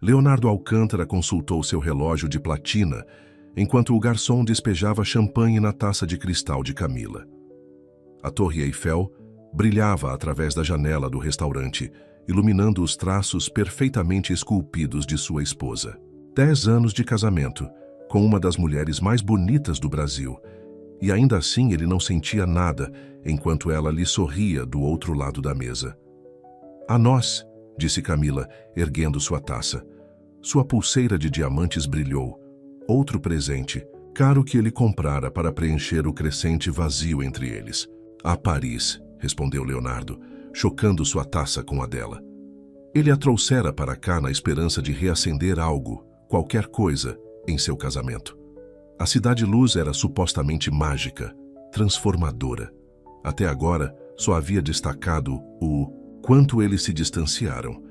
Leonardo Alcântara consultou seu relógio de platina, enquanto o garçom despejava champanhe na taça de cristal de Camila. A Torre Eiffel brilhava através da janela do restaurante, iluminando os traços perfeitamente esculpidos de sua esposa. 10 anos de casamento, com uma das mulheres mais bonitas do Brasil, e ainda assim ele não sentia nada enquanto ela lhe sorria do outro lado da mesa. "A nós", disse Camila, erguendo sua taça. Sua pulseira de diamantes brilhou. Outro presente, caro que ele comprara para preencher o crescente vazio entre eles. "A Paris", respondeu Leonardo, chocando sua taça com a dela. Ele a trouxera para cá na esperança de reacender algo, qualquer coisa, em seu casamento. A Cidade-Luz era supostamente mágica, transformadora. Até agora, só havia destacado o quanto eles se distanciaram.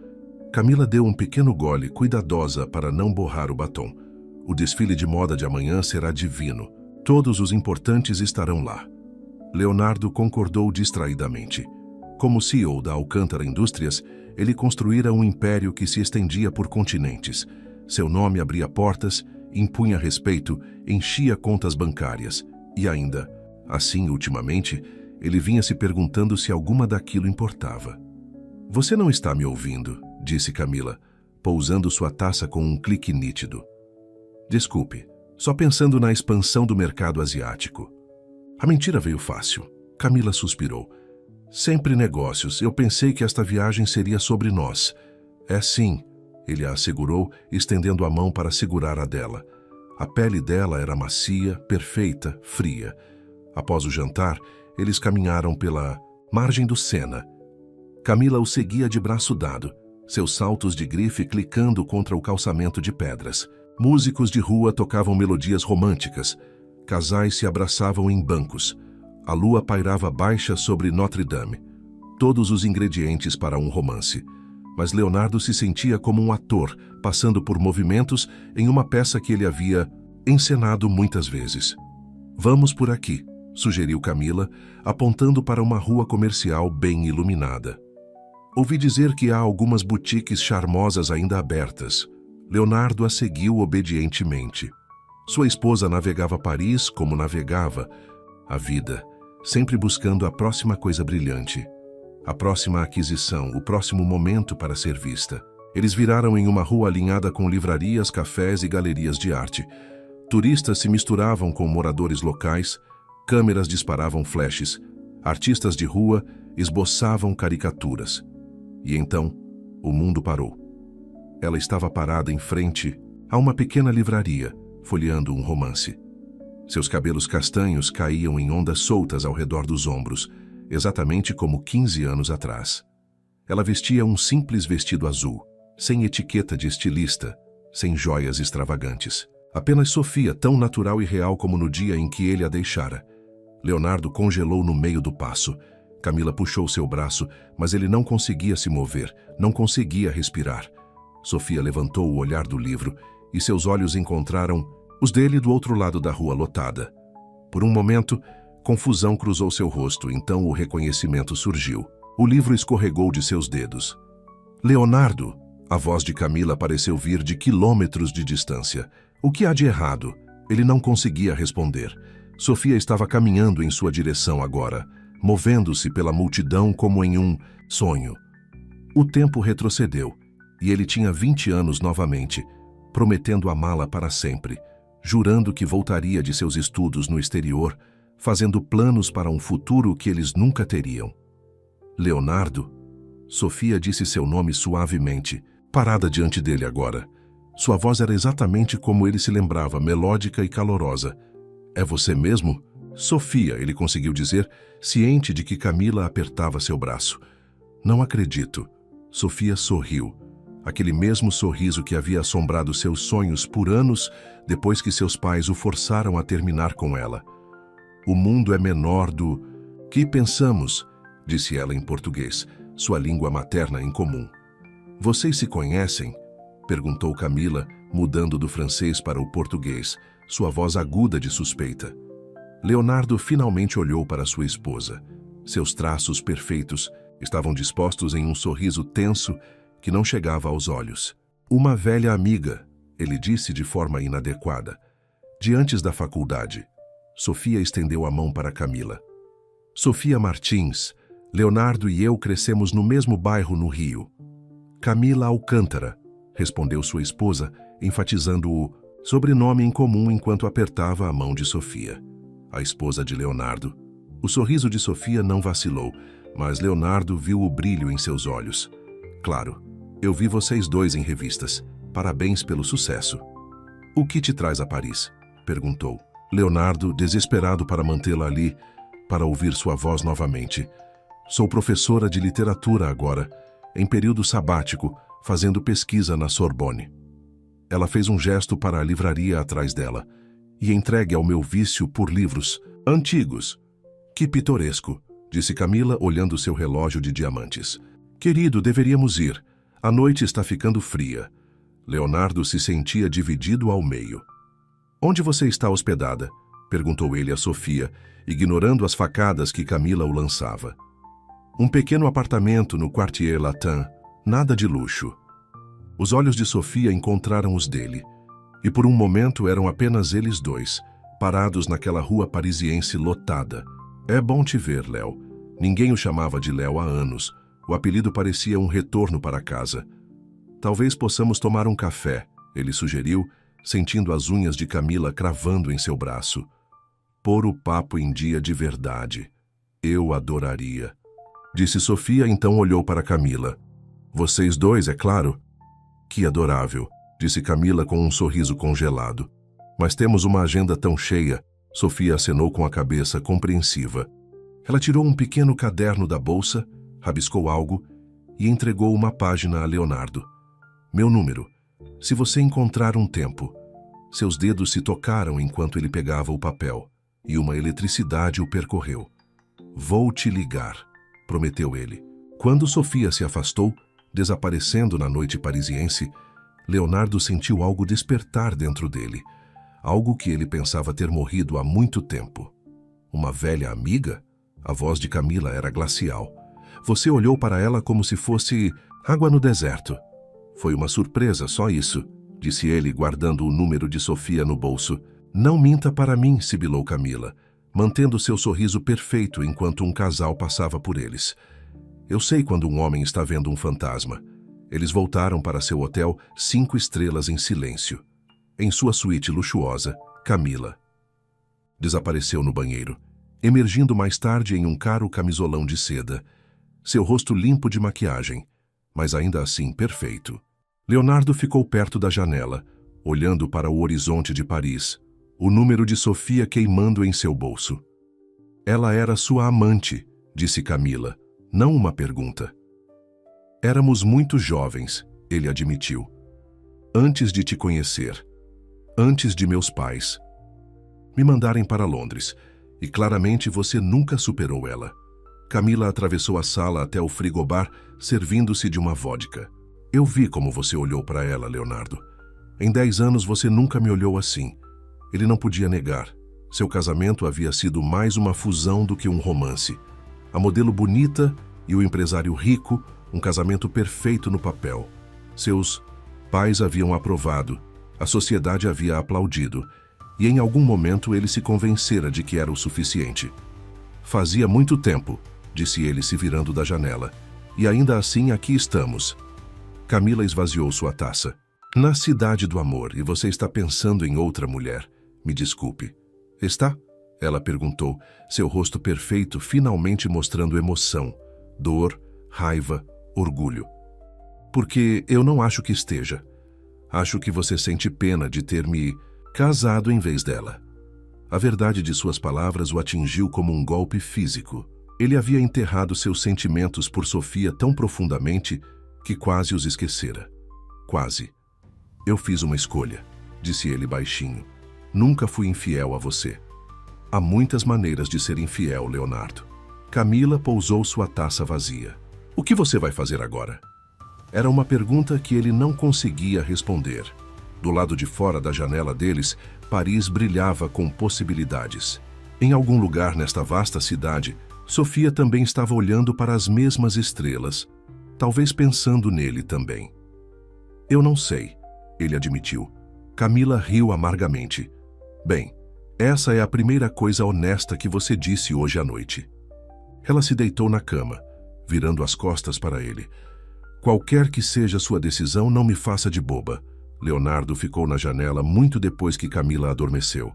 Camila deu um pequeno gole, cuidadosa para não borrar o batom. O desfile de moda de amanhã será divino. Todos os importantes estarão lá. Leonardo concordou distraidamente. Como CEO da Alcântara Indústrias, ele construíra um império que se estendia por continentes. Seu nome abria portas, impunha respeito, enchia contas bancárias. E ainda, assim ultimamente, ele vinha se perguntando se alguma daquilo importava. "Você não está me ouvindo", disse Camila, pousando sua taça com um clique nítido. "Desculpe, só pensando na expansão do mercado asiático." A mentira veio fácil. Camila suspirou. "Sempre negócios. Eu pensei que esta viagem seria sobre nós." "É sim", ele a assegurou, estendendo a mão para segurar a dela. A pele dela era macia, perfeita, fria. Após o jantar, eles caminharam pela margem do Sena. Camila o seguia de braço dado, seus saltos de grife clicando contra o calçamento de pedras. Músicos de rua tocavam melodias românticas. Casais se abraçavam em bancos. A lua pairava baixa sobre Notre-Dame. Todos os ingredientes para um romance. Mas Leonardo se sentia como um ator, passando por movimentos em uma peça que ele havia encenado muitas vezes. "Vamos por aqui", sugeriu Camila, apontando para uma rua comercial bem iluminada. "Ouvi dizer que há algumas boutiques charmosas ainda abertas." Leonardo a seguiu obedientemente. Sua esposa navegava Paris como navegava a vida, sempre buscando a próxima coisa brilhante, a próxima aquisição, o próximo momento para ser vista. Eles viraram em uma rua alinhada com livrarias, cafés e galerias de arte. Turistas se misturavam com moradores locais, câmeras disparavam flashes, artistas de rua esboçavam caricaturas. E então, o mundo parou. Ela estava parada em frente a uma pequena livraria, folheando um romance. Seus cabelos castanhos caíam em ondas soltas ao redor dos ombros, exatamente como 15 anos atrás. Ela vestia um simples vestido azul, sem etiqueta de estilista, sem joias extravagantes. Apenas Sofia, tão natural e real como no dia em que ele a deixara. Leonardo congelou no meio do passo. Camila puxou seu braço, mas ele não conseguia se mover, não conseguia respirar. Sofia levantou o olhar do livro e seus olhos encontraram os dele do outro lado da rua lotada. Por um momento, confusão cruzou seu rosto, então o reconhecimento surgiu. O livro escorregou de seus dedos. "Leonardo!" A voz de Camila pareceu vir de quilômetros de distância. "O que há de errado?" Ele não conseguia responder. Sofia estava caminhando em sua direção agora, movendo-se pela multidão como em um sonho. O tempo retrocedeu, e ele tinha 20 anos novamente, prometendo amá-la para sempre, jurando que voltaria de seus estudos no exterior, fazendo planos para um futuro que eles nunca teriam. "Leonardo?" Sofia disse seu nome suavemente, parada diante dele agora. Sua voz era exatamente como ele se lembrava, melódica e calorosa. "É você mesmo?" "Sofia", ele conseguiu dizer, ciente de que Camila apertava seu braço. "Não acredito." Sofia sorriu. Aquele mesmo sorriso que havia assombrado seus sonhos por anos depois que seus pais o forçaram a terminar com ela. "O mundo é menor do que pensamos", disse ela em português, sua língua materna em comum. "Vocês se conhecem?" perguntou Camila, mudando do francês para o português, sua voz aguda de suspeita. Leonardo finalmente olhou para sua esposa. Seus traços perfeitos estavam dispostos em um sorriso tenso que não chegava aos olhos. Uma velha amiga, ele disse de forma inadequada. De antes da faculdade. Sofia estendeu a mão para Camila. Sofia Martins, Leonardo e eu crescemos no mesmo bairro no Rio. Camila Alcântara, respondeu sua esposa, enfatizando o sobrenome em comum enquanto apertava a mão de Sofia. A esposa de Leonardo. O sorriso de Sofia não vacilou, mas Leonardo viu o brilho em seus olhos. Claro, eu vi vocês dois em revistas. Parabéns pelo sucesso. O que te traz a Paris? Perguntou. Leonardo, desesperado para mantê-la ali, para ouvir sua voz novamente. Sou professora de literatura agora, em período sabático, fazendo pesquisa na Sorbonne. Ela fez um gesto para a livraria atrás dela, e entregue ao meu vício por livros antigos. Que pitoresco, disse Camila, olhando seu relógio de diamantes. Querido, deveríamos ir. A noite está ficando fria. Leonardo se sentia dividido ao meio. Onde você está hospedada? Perguntou ele a Sofia, ignorando as facadas que Camila o lançava. Um pequeno apartamento no Quartier Latin, nada de luxo. Os olhos de Sofia encontraram os dele, e por um momento eram apenas eles dois, parados naquela rua parisiense lotada. É bom te ver, Léo. Ninguém o chamava de Léo há anos. O apelido parecia um retorno para casa. Talvez possamos tomar um café, ele sugeriu, sentindo as unhas de Camila cravando em seu braço. Pôr o papo em dia de verdade. Eu adoraria. Disse Sofia, então olhou para Camila. Vocês dois, é claro? Que adorável, disse Camila com um sorriso congelado. Mas temos uma agenda tão cheia. Sofia acenou com a cabeça, compreensiva. Ela tirou um pequeno caderno da bolsa, rabiscou algo e entregou uma página a Leonardo. Meu número. Se você encontrar um tempo. Seus dedos se tocaram enquanto ele pegava o papel, e uma eletricidade o percorreu. Vou te ligar, prometeu ele. Quando Sofia se afastou, desaparecendo na noite parisiense, Leonardo sentiu algo despertar dentro dele, algo que ele pensava ter morrido há muito tempo. Uma velha amiga? A voz de Camila era glacial. Você olhou para ela como se fosse água no deserto. Foi uma surpresa, só isso, disse ele, guardando o número de Sofia no bolso. Não minta para mim, sibilou Camila, mantendo seu sorriso perfeito enquanto um casal passava por eles. Eu sei quando um homem está vendo um fantasma. Eles voltaram para seu hotel 5 estrelas em silêncio. Em sua suíte luxuosa, Camila desapareceu no banheiro, emergindo mais tarde em um caro camisolão de seda. Seu rosto limpo de maquiagem, mas ainda assim perfeito. Leonardo ficou perto da janela, olhando para o horizonte de Paris, o número de Sofia queimando em seu bolso. Ela era sua amante, disse Camila, não uma pergunta. Éramos muito jovens, ele admitiu. Antes de te conhecer. Antes de meus pais. Me mandarem para Londres, e claramente você nunca superou ela. Camila atravessou a sala até o frigobar, servindo-se de uma vodka. Eu vi como você olhou para ela, Leonardo. Em 10 anos você nunca me olhou assim. Ele não podia negar. Seu casamento havia sido mais uma fusão do que um romance. A modelo bonita e o empresário rico, um casamento perfeito no papel. Seus pais haviam aprovado, a sociedade havia aplaudido, e em algum momento ele se convencera de que era o suficiente. Fazia muito tempo, disse ele se virando da janela, e ainda assim aqui estamos. Camila esvaziou sua taça. Na cidade do amor, e você está pensando em outra mulher. Me desculpe. Está? Ela perguntou, seu rosto perfeito finalmente mostrando emoção, dor, raiva, orgulho. Porque eu não acho que esteja. Acho que você sente pena de ter me casado em vez dela. A verdade de suas palavras o atingiu como um golpe físico. Ele havia enterrado seus sentimentos por Sofia tão profundamente que quase os esquecera. Quase. Eu fiz uma escolha, disse ele baixinho. Nunca fui infiel a você. Há muitas maneiras de ser infiel, Leonardo. Camila pousou sua taça vazia. O que você vai fazer agora? Era uma pergunta que ele não conseguia responder. Do lado de fora da janela deles, Paris brilhava com possibilidades. Em algum lugar nesta vasta cidade, Sofia também estava olhando para as mesmas estrelas, talvez pensando nele também. Eu não sei, ele admitiu. Camila riu amargamente. Bem, essa é a primeira coisa honesta que você disse hoje à noite. Ela se deitou na cama, virando as costas para ele. Qualquer que seja sua decisão, não me faça de boba. Leonardo ficou na janela muito depois que Camila adormeceu.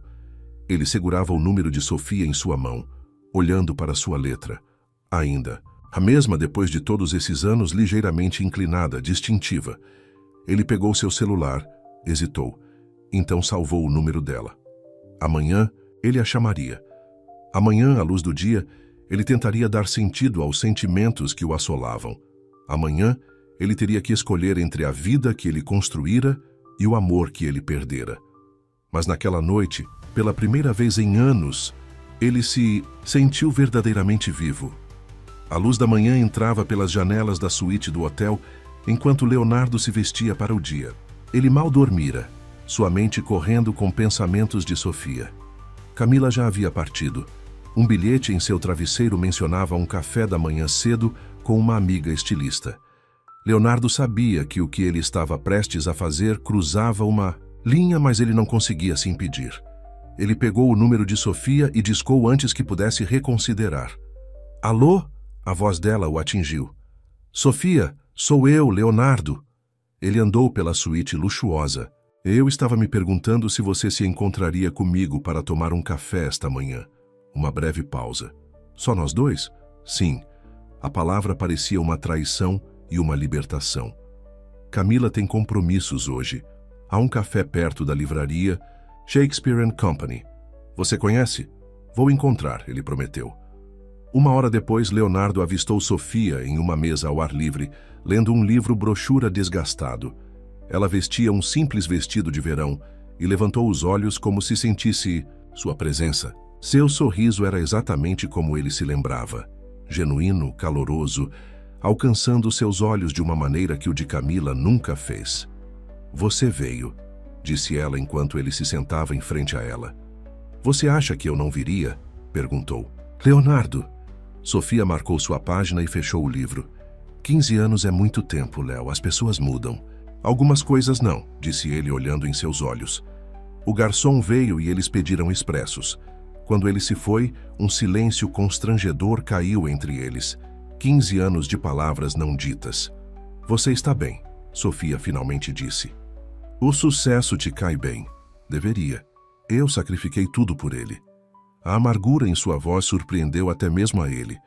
Ele segurava o número de Sofia em sua mão, olhando para sua letra. Ainda, a mesma depois de todos esses anos, ligeiramente inclinada, distintiva. Ele pegou seu celular, hesitou, então salvou o número dela. Amanhã, ele a chamaria. Amanhã, à luz do dia, ele tentaria dar sentido aos sentimentos que o assolavam. Amanhã, ele teria que escolher entre a vida que ele construíra e o amor que ele perdera. Mas naquela noite, pela primeira vez em anos, ele se sentiu verdadeiramente vivo. A luz da manhã entrava pelas janelas da suíte do hotel, enquanto Leonardo se vestia para o dia. Ele mal dormira, sua mente correndo com pensamentos de Sofia. Camila já havia partido. Um bilhete em seu travesseiro mencionava um café da manhã cedo com uma amiga estilista. Leonardo sabia que o que ele estava prestes a fazer cruzava uma linha, mas ele não conseguia se impedir. Ele pegou o número de Sofia e discou antes que pudesse reconsiderar. Alô? A voz dela o atingiu. Sofia, sou eu, Leonardo. Ele andou pela suíte luxuosa. Eu estava me perguntando se você se encontraria comigo para tomar um café esta manhã. Uma breve pausa. Só nós dois? Sim. A palavra parecia uma traição e uma libertação. Camila tem compromissos hoje. Há um café perto da livraria Shakespeare & Company. Você conhece? Vou encontrar, ele prometeu. Uma hora depois, Leonardo avistou Sofia em uma mesa ao ar livre, lendo um livro-brochura desgastado. Ela vestia um simples vestido de verão e levantou os olhos como se sentisse sua presença. Seu sorriso era exatamente como ele se lembrava, genuíno, caloroso, alcançando seus olhos de uma maneira que o de Camila nunca fez. Você veio, disse ela enquanto ele se sentava em frente a ela. Você acha que eu não viria? Perguntou. Leonardo. Sofia marcou sua página e fechou o livro. 15 anos é muito tempo, Léo. As pessoas mudam. Algumas coisas não, disse ele olhando em seus olhos. O garçom veio e eles pediram expressos. Quando ele se foi, um silêncio constrangedor caiu entre eles. 15 anos de palavras não ditas. Você está bem, Sofia finalmente disse. O sucesso te cai bem. Deveria. Eu sacrifiquei tudo por ele. A amargura em sua voz surpreendeu até mesmo a ele.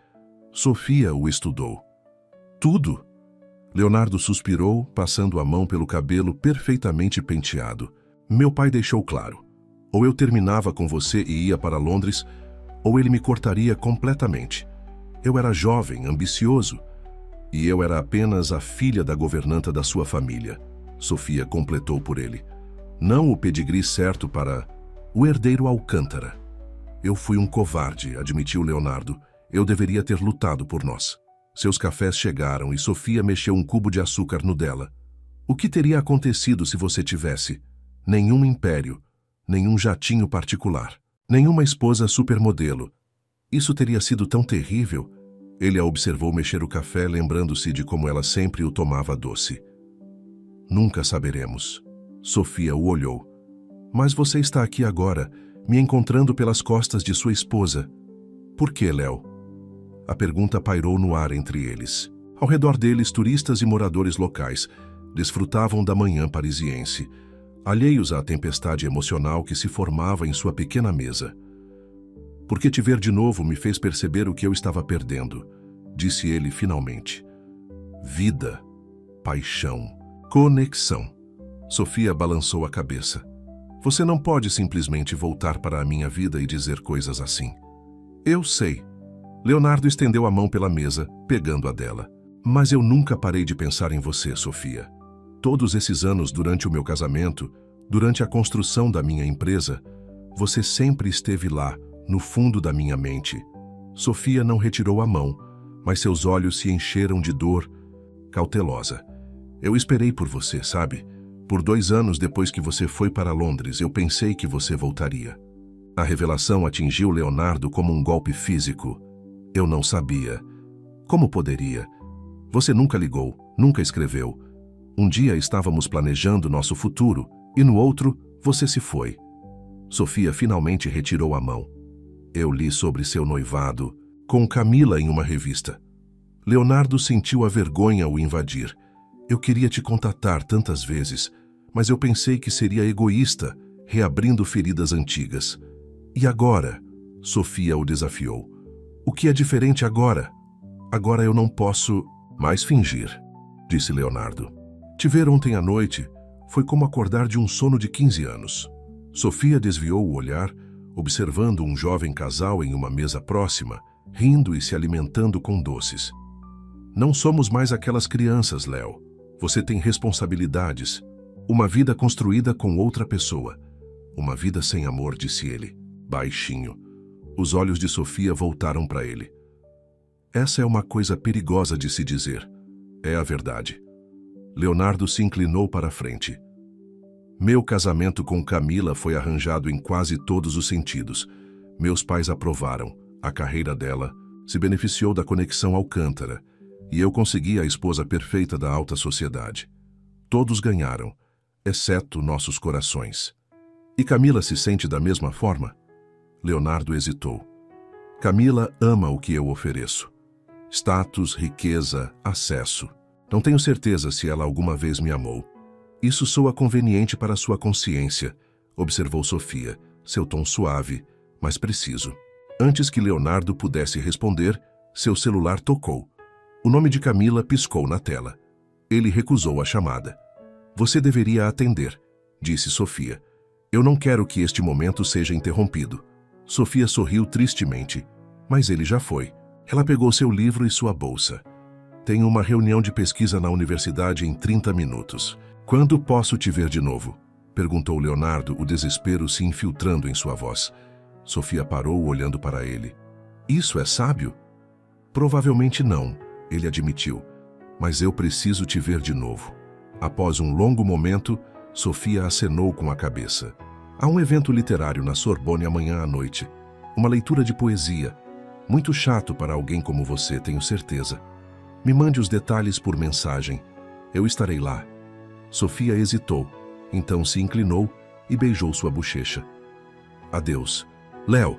Sofia o estudou. Tudo? Leonardo suspirou, passando a mão pelo cabelo perfeitamente penteado. Meu pai deixou claro. Ou eu terminava com você e ia para Londres, ou ele me cortaria completamente. Eu era jovem, ambicioso, e eu era apenas a filha da governanta da sua família. Sofia completou por ele. Não o pedigree certo para o herdeiro Alcântara. Eu fui um covarde, admitiu Leonardo. Eu deveria ter lutado por nós. Seus cafés chegaram e Sofia mexeu um cubo de açúcar no dela. O que teria acontecido se você tivesse? Nenhum império, nenhum jatinho particular, nenhuma esposa supermodelo. Isso teria sido tão terrível. Ele a observou mexer o café, lembrando-se de como ela sempre o tomava doce. Nunca saberemos. Sofia o olhou. Mas você está aqui agora, me encontrando pelas costas de sua esposa. Por que, Léo? A pergunta pairou no ar entre eles. Ao redor deles, turistas e moradores locais desfrutavam da manhã parisiense, alheios à tempestade emocional que se formava em sua pequena mesa. Porque te ver de novo me fez perceber o que eu estava perdendo, disse ele finalmente. Vida, paixão, conexão. Sofia balançou a cabeça. Você não pode simplesmente voltar para a minha vida e dizer coisas assim. Eu sei. Leonardo estendeu a mão pela mesa, pegando a dela. Mas eu nunca parei de pensar em você, Sofia. Todos esses anos durante o meu casamento, durante a construção da minha empresa, você sempre esteve lá, no fundo da minha mente. Sofia não retirou a mão, mas seus olhos se encheram de dor, cautelosa. Eu esperei por você, sabe? Por 2 anos depois que você foi para Londres, eu pensei que você voltaria. A revelação atingiu Leonardo como um golpe físico. Eu não sabia. Como poderia? Você nunca ligou, nunca escreveu. Um dia estávamos planejando nosso futuro e no outro você se foi. Sofia finalmente retirou a mão. Eu li sobre seu noivado com Camila em uma revista. Leonardo sentiu a vergonha o invadir. Eu queria te contatar tantas vezes, mas eu pensei que seria egoísta, reabrindo feridas antigas. E agora? Sofia o desafiou. O que é diferente agora? Agora eu não posso mais fingir, disse Leonardo. Te ver ontem à noite foi como acordar de um sono de 15 anos. Sofia desviou o olhar, observando um jovem casal em uma mesa próxima, rindo e se alimentando com doces. Não somos mais aquelas crianças, Léo. Você tem responsabilidades. Uma vida construída com outra pessoa. Uma vida sem amor, disse ele, baixinho. Os olhos de Sofia voltaram para ele. Essa é uma coisa perigosa de se dizer. É a verdade. Leonardo se inclinou para a frente. Meu casamento com Camila foi arranjado em quase todos os sentidos. Meus pais aprovaram. A carreira dela se beneficiou da conexão Alcântara. E eu consegui a esposa perfeita da alta sociedade. Todos ganharam, exceto nossos corações. E Camila se sente da mesma forma? Leonardo hesitou. Camila ama o que eu ofereço. Status, riqueza, acesso. Não tenho certeza se ela alguma vez me amou. Isso soa conveniente para sua consciência, observou Sofia, seu tom suave, mas preciso. Antes que Leonardo pudesse responder, seu celular tocou. O nome de Camila piscou na tela. Ele recusou a chamada. Você deveria atender, disse Sofia. Eu não quero que este momento seja interrompido. Sofia sorriu tristemente, mas ele já foi. Ela pegou seu livro e sua bolsa. Tenho uma reunião de pesquisa na universidade em 30 minutos. Quando posso te ver de novo? Perguntou Leonardo, o desespero se infiltrando em sua voz. Sofia parou olhando para ele. Isso é sábio? Provavelmente não, ele admitiu. Mas eu preciso te ver de novo. Após um longo momento, Sofia acenou com a cabeça. Há um evento literário na Sorbonne amanhã à noite. Uma leitura de poesia. Muito chato para alguém como você, tenho certeza. Me mande os detalhes por mensagem. Eu estarei lá. Sofia hesitou, então se inclinou e beijou sua bochecha. Adeus. Léo.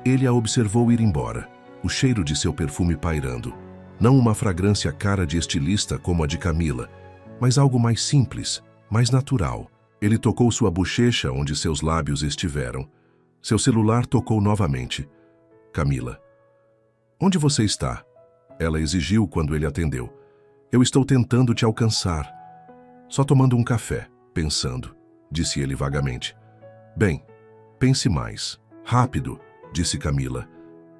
Ele a observou ir embora, o cheiro de seu perfume pairando. Não uma fragrância cara de estilista como a de Camila, mas algo mais simples, mais natural. Ele tocou sua bochecha onde seus lábios estiveram. Seu celular tocou novamente. Camila. Onde você está? Ela exigiu quando ele atendeu. Eu estou tentando te alcançar. Só tomando um café, pensando, disse ele vagamente. Bem, pense mais. Rápido, disse Camila.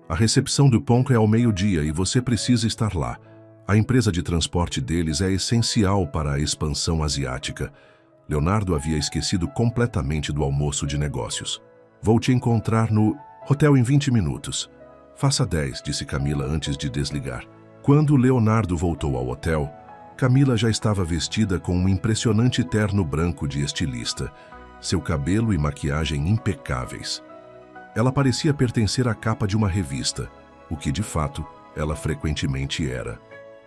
A recepção do Ponco é ao meio-dia e você precisa estar lá. A empresa de transporte deles é essencial para a expansão asiática. Leonardo havia esquecido completamente do almoço de negócios. Vou te encontrar no hotel em 20 minutos. Faça 10, disse Camila antes de desligar. Quando Leonardo voltou ao hotel, Camila já estava vestida com um impressionante terno branco de estilista, seu cabelo e maquiagem impecáveis. Ela parecia pertencer à capa de uma revista, o que de fato ela frequentemente era.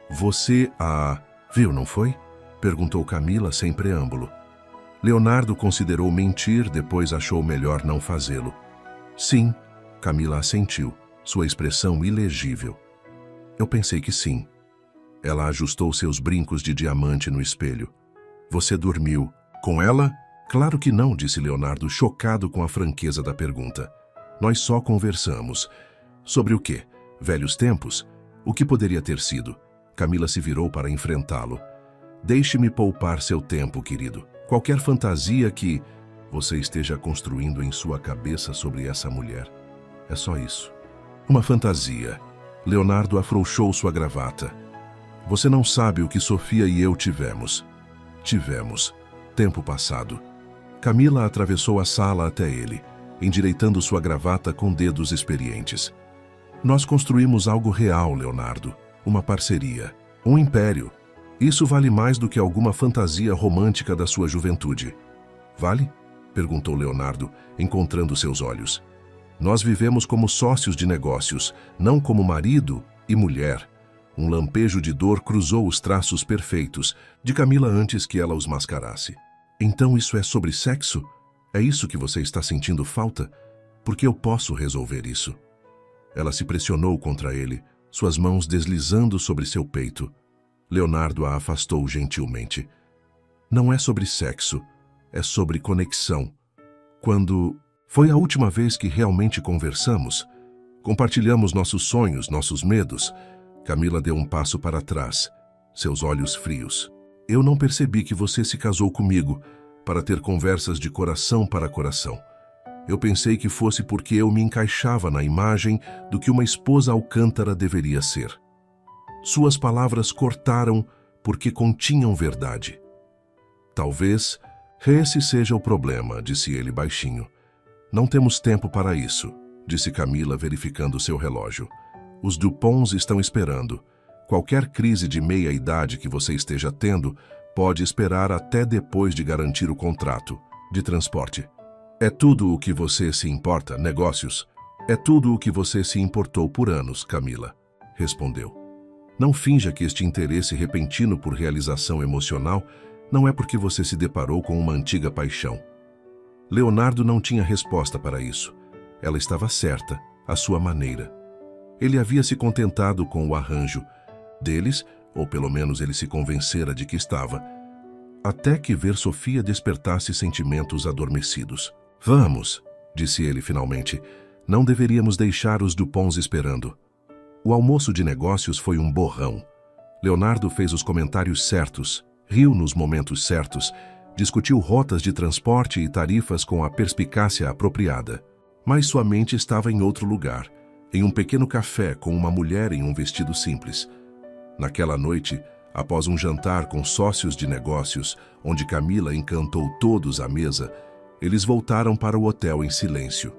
Você a viu, não foi? Perguntou Camila sem preâmbulo. Leonardo considerou mentir, depois achou melhor não fazê-lo. Sim, Camila assentiu, sua expressão ilegível. Eu pensei que sim. Ela ajustou seus brincos de diamante no espelho. Você dormiu com ela? Claro que não, disse Leonardo, chocado com a franqueza da pergunta. Nós só conversamos. Sobre o quê? Velhos tempos? O que poderia ter sido? Camila se virou para enfrentá-lo. Deixe-me poupar seu tempo, querido. Qualquer fantasia que você esteja construindo em sua cabeça sobre essa mulher. É só isso. Uma fantasia. Leonardo afrouxou sua gravata. Você não sabe o que Sofia e eu tivemos. Tivemos. Tempo passado. Camila atravessou a sala até ele, endireitando sua gravata com dedos experientes. Nós construímos algo real, Leonardo. Uma parceria. Um império. Isso vale mais do que alguma fantasia romântica da sua juventude. Vale? Perguntou Leonardo, encontrando seus olhos. Nós vivemos como sócios de negócios, não como marido e mulher. Um lampejo de dor cruzou os traços perfeitos de Camila antes que ela os mascarasse. Então isso é sobre sexo? É isso que você está sentindo falta? Porque eu posso resolver isso. Ela se pressionou contra ele, suas mãos deslizando sobre seu peito. Leonardo a afastou gentilmente. Não é sobre sexo, é sobre conexão. Quando foi a última vez que realmente conversamos? Compartilhamos nossos sonhos, nossos medos. Camila deu um passo para trás, seus olhos frios. Eu não percebi que você se casou comigo para ter conversas de coração para coração. Eu pensei que fosse porque eu me encaixava na imagem do que uma esposa alcântara deveria ser. Suas palavras cortaram porque continham verdade. Talvez esse seja o problema, disse ele baixinho. Não temos tempo para isso, disse Camila, verificando seu relógio. Os Duponts estão esperando. Qualquer crise de meia-idade que você esteja tendo pode esperar até depois de garantir o contrato de transporte. É tudo o que você se importa, negócios. É tudo o que você se importou por anos, Camila, respondeu. Não finja que este interesse repentino por realização emocional não é porque você se deparou com uma antiga paixão. Leonardo não tinha resposta para isso. Ela estava certa, à sua maneira. Ele havia se contentado com o arranjo deles, ou pelo menos ele se convencera de que estava, até que ver Sofia despertasse sentimentos adormecidos. Vamos, disse ele finalmente, não deveríamos deixar os Duponts esperando. O almoço de negócios foi um borrão. Leonardo fez os comentários certos, riu nos momentos certos, discutiu rotas de transporte e tarifas com a perspicácia apropriada. Mas sua mente estava em outro lugar, em um pequeno café com uma mulher em um vestido simples. Naquela noite, após um jantar com sócios de negócios, onde Camila encantou todos à mesa, eles voltaram para o hotel em silêncio.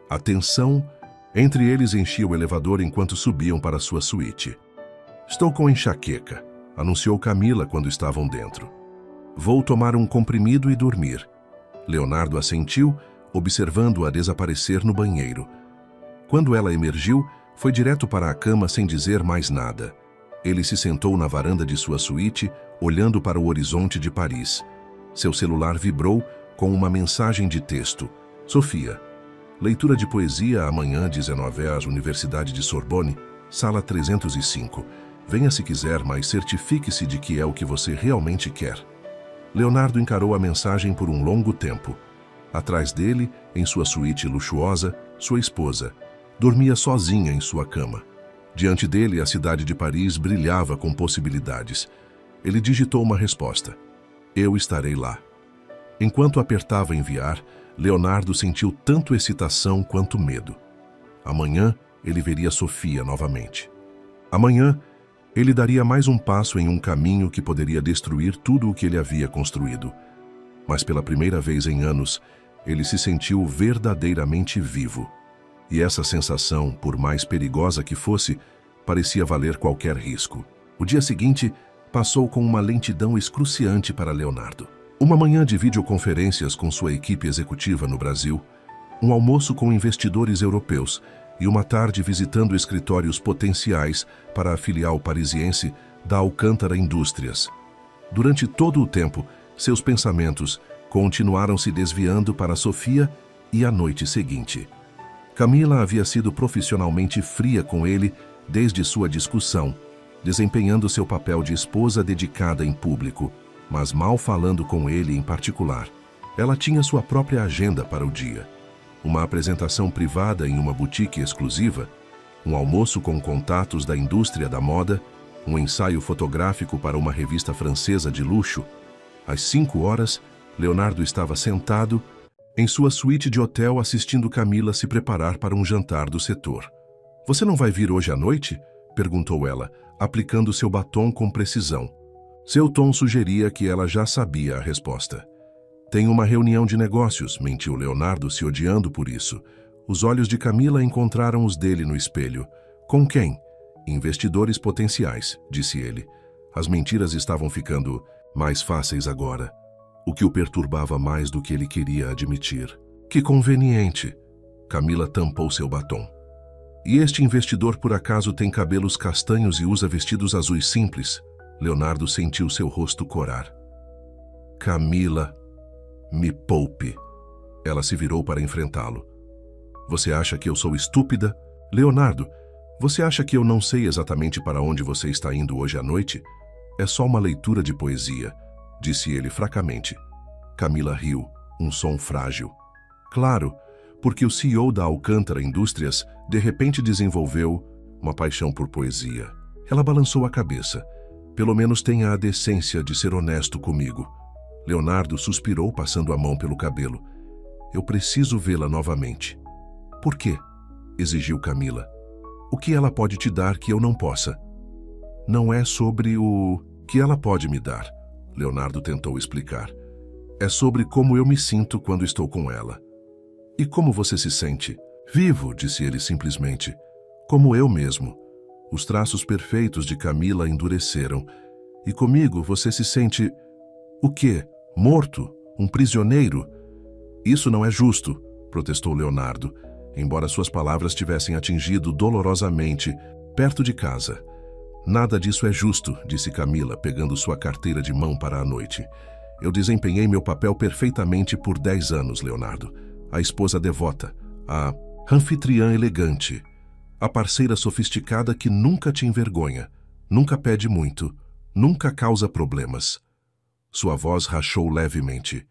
A tensão entre eles enchia o elevador enquanto subiam para sua suíte. Estou com enxaqueca, anunciou Camila quando estavam dentro. Vou tomar um comprimido e dormir. Leonardo assentiu, observando-a desaparecer no banheiro. Quando ela emergiu, foi direto para a cama sem dizer mais nada. Ele se sentou na varanda de sua suíte, olhando para o horizonte de Paris. Seu celular vibrou com uma mensagem de texto. Sofia. Leitura de poesia amanhã, 19 horas, Universidade de Sorbonne, sala 305. Venha se quiser, mas certifique-se de que é o que você realmente quer. Leonardo encarou a mensagem por um longo tempo. Atrás dele, em sua suíte luxuosa, sua esposa dormia sozinha em sua cama. Diante dele, a cidade de Paris brilhava com possibilidades. Ele digitou uma resposta. Eu estarei lá. Enquanto apertava enviar, Leonardo sentiu tanto excitação quanto medo. Amanhã, ele veria Sofia novamente. Amanhã, ele daria mais um passo em um caminho que poderia destruir tudo o que ele havia construído. Mas pela primeira vez em anos, ele se sentiu verdadeiramente vivo. E essa sensação, por mais perigosa que fosse, parecia valer qualquer risco. O dia seguinte passou com uma lentidão excruciante para Leonardo. Uma manhã de videoconferências com sua equipe executiva no Brasil, um almoço com investidores europeus e uma tarde visitando escritórios potenciais para a filial parisiense da Alcântara Indústrias. Durante todo o tempo, seus pensamentos continuaram se desviando para Sofia e a noite seguinte. Camila havia sido profissionalmente fria com ele desde sua discussão, desempenhando seu papel de esposa dedicada em público, mas mal falando com ele em particular. Ela tinha sua própria agenda para o dia. Uma apresentação privada em uma boutique exclusiva, um almoço com contatos da indústria da moda, um ensaio fotográfico para uma revista francesa de luxo. Às 5 horas, Leonardo estava sentado em sua suíte de hotel assistindo Camila se preparar para um jantar do setor. Você não vai vir hoje à noite? Perguntou ela, aplicando seu batom com precisão. Seu tom sugeria que ela já sabia a resposta. Tenho uma reunião de negócios, mentiu Leonardo, se odiando por isso. Os olhos de Camila encontraram os dele no espelho. Com quem? Investidores potenciais, disse ele. As mentiras estavam ficando mais fáceis agora, o que o perturbava mais do que ele queria admitir. Que conveniente! Camila tampou seu batom. E este investidor por acaso tem cabelos castanhos e usa vestidos azuis simples? Leonardo sentiu seu rosto corar. Camila, me poupe. Ela se virou para enfrentá-lo. Você acha que eu sou estúpida? Leonardo, você acha que eu não sei exatamente para onde você está indo hoje à noite? É só uma leitura de poesia, disse ele fracamente. Camila riu, um som frágil. Claro, porque o CEO da Alcântara Indústrias de repente desenvolveu uma paixão por poesia. Ela balançou a cabeça. Pelo menos tenha a decência de ser honesto comigo. Leonardo suspirou, passando a mão pelo cabelo. Eu preciso vê-la novamente. Por quê? Exigiu Camila. O que ela pode te dar que eu não possa? Não é sobre o que ela pode me dar, Leonardo tentou explicar. É sobre como eu me sinto quando estou com ela. E como você se sente? Vivo, disse ele simplesmente. Como eu mesmo. Os traços perfeitos de Camila endureceram. E comigo você se sente... O quê? Morto? Um prisioneiro? Isso não é justo, protestou Leonardo, embora suas palavras tivessem atingido dolorosamente, perto de casa. Nada disso é justo, disse Camila, pegando sua carteira de mão para a noite. Eu desempenhei meu papel perfeitamente por 10 anos, Leonardo. A esposa devota, a anfitriã elegante, a parceira sofisticada que nunca te envergonha, nunca pede muito, nunca causa problemas. Sua voz rachou levemente.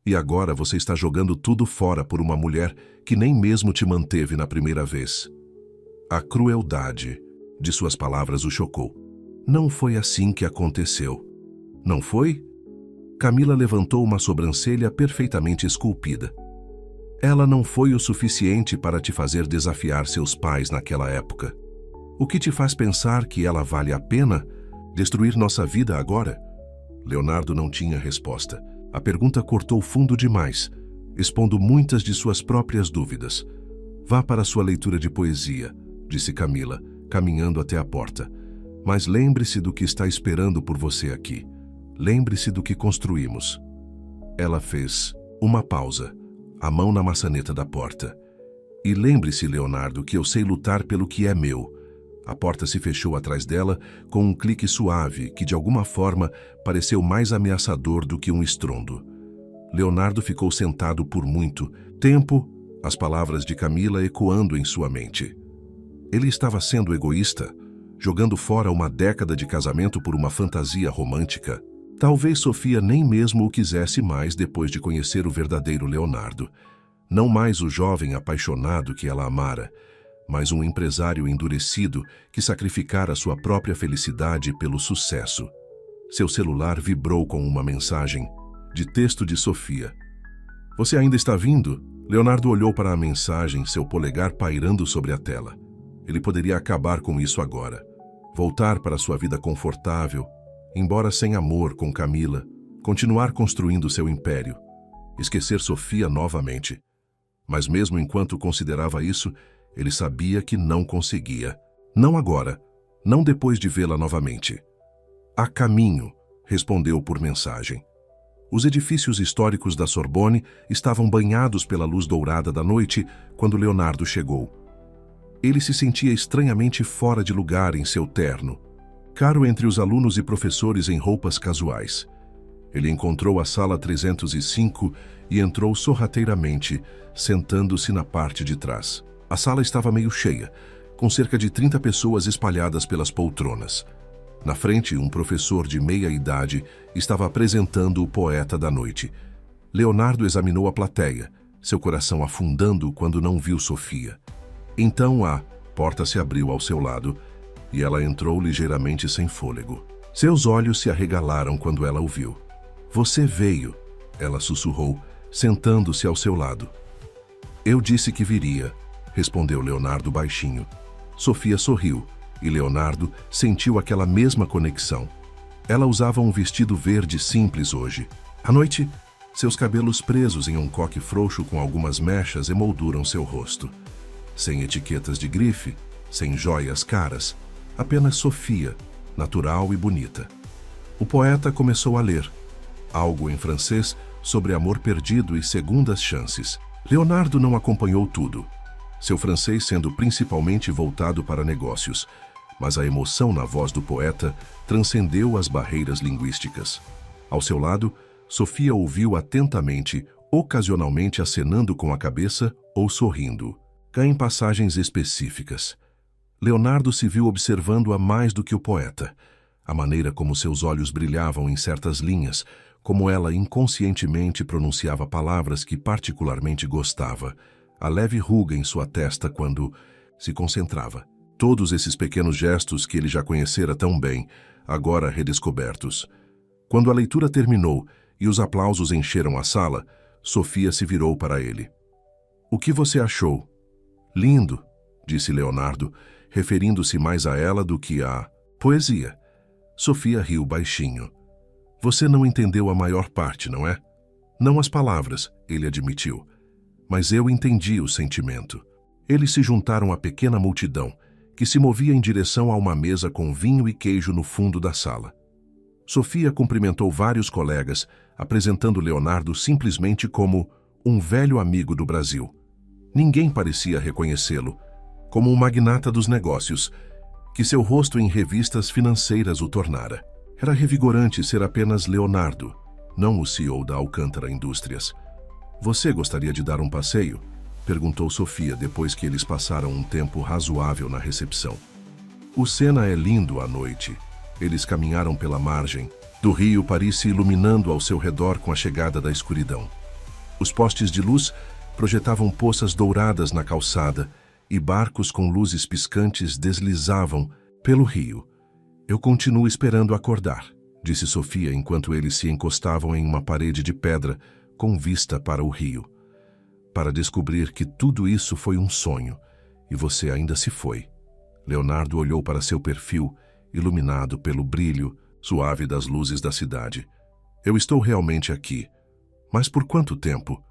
E agora você está jogando tudo fora por uma mulher que nem mesmo te manteve na primeira vez. A crueldade de suas palavras o chocou. Não foi assim que aconteceu. Não foi? Camila levantou uma sobrancelha perfeitamente esculpida. Ela não foi o suficiente para te fazer desafiar seus pais naquela época. O que te faz pensar que ela vale a pena destruir nossa vida agora? Leonardo não tinha resposta. A pergunta cortou fundo demais, expondo muitas de suas próprias dúvidas. Vá para sua leitura de poesia, disse Camila, caminhando até a porta. Mas lembre-se do que está esperando por você aqui. Lembre-se do que construímos. Ela fez uma pausa, a mão na maçaneta da porta. E lembre-se, Leonardo, que eu sei lutar pelo que é meu. A porta se fechou atrás dela com um clique suave que, de alguma forma, pareceu mais ameaçador do que um estrondo. Leonardo ficou sentado por muito tempo, as palavras de Camila ecoando em sua mente. Ele estava sendo egoísta, jogando fora uma década de casamento por uma fantasia romântica. Talvez Sofia nem mesmo o quisesse mais depois de conhecer o verdadeiro Leonardo. Não mais o jovem apaixonado que ela amara, mas um empresário endurecido que sacrificara sua própria felicidade pelo sucesso. Seu celular vibrou com uma mensagem de texto de Sofia. Você ainda está vindo? Leonardo olhou para a mensagem, seu polegar pairando sobre a tela. Ele poderia acabar com isso agora. Voltar para sua vida confortável, embora sem amor com Camila, continuar construindo seu império, esquecer Sofia novamente. Mas mesmo enquanto considerava isso, ele sabia que não conseguia. Não agora, não depois de vê-la novamente. A caminho, respondeu por mensagem. Os edifícios históricos da Sorbonne estavam banhados pela luz dourada da noite quando Leonardo chegou. Ele se sentia estranhamente fora de lugar em seu terno, caro entre os alunos e professores em roupas casuais. Ele encontrou a sala 305 e entrou sorrateiramente, sentando-se na parte de trás. A sala estava meio cheia, com cerca de 30 pessoas espalhadas pelas poltronas. Na frente, um professor de meia-idade estava apresentando o poeta da noite. Leonardo examinou a plateia, seu coração afundando quando não viu Sofia. Então a porta se abriu ao seu lado e ela entrou ligeiramente sem fôlego. Seus olhos se arregalaram quando ela o viu. Você veio, ela sussurrou, sentando-se ao seu lado. Eu disse que viria, respondeu Leonardo baixinho. Sofia sorriu e Leonardo sentiu aquela mesma conexão. Ela usava um vestido verde simples hoje. À noite, seus cabelos presos em um coque frouxo com algumas mechas emolduram seu rosto. Sem etiquetas de grife, sem joias caras, apenas Sofia, natural e bonita. O poeta começou a ler, algo em francês sobre amor perdido e segundas chances. Leonardo não acompanhou tudo. seu francês sendo principalmente voltado para negócios, mas a emoção na voz do poeta transcendeu as barreiras linguísticas. Ao seu lado, Sofia ouviu atentamente, ocasionalmente acenando com a cabeça ou sorrindo. Cá em passagens específicas. Leonardo se viu observando-a mais do que o poeta. A maneira como seus olhos brilhavam em certas linhas, como ela inconscientemente pronunciava palavras que particularmente gostava, a leve ruga em sua testa quando se concentrava. Todos esses pequenos gestos que ele já conhecera tão bem, agora redescobertos. Quando a leitura terminou e os aplausos encheram a sala, Sofia se virou para ele. "O que você achou?" "Lindo", disse Leonardo, referindo-se mais a ela do que à poesia. Sofia riu baixinho. "Você não entendeu a maior parte, não é?" "Não as palavras", ele admitiu. "Mas eu entendi o sentimento." Eles se juntaram à pequena multidão, que se movia em direção a uma mesa com vinho e queijo no fundo da sala. Sofia cumprimentou vários colegas, apresentando Leonardo simplesmente como um velho amigo do Brasil. Ninguém parecia reconhecê-lo, como um magnata dos negócios, que seu rosto em revistas financeiras o tornara. Era revigorante ser apenas Leonardo, não o CEO da Alcântara Indústrias. "Você gostaria de dar um passeio?" perguntou Sofia depois que eles passaram um tempo razoável na recepção. "O Sena é lindo à noite." Eles caminharam pela margem do rio Paris, se iluminando ao seu redor com a chegada da escuridão. Os postes de luz projetavam poças douradas na calçada e barcos com luzes piscantes deslizavam pelo rio. "Eu continuo esperando acordar", disse Sofia enquanto eles se encostavam em uma parede de pedra com vista para o rio. "Para descobrir que tudo isso foi um sonho e você ainda se foi." Leonardo olhou para seu perfil, iluminado pelo brilho suave das luzes da cidade. "Eu estou realmente aqui. Mas por quanto tempo?"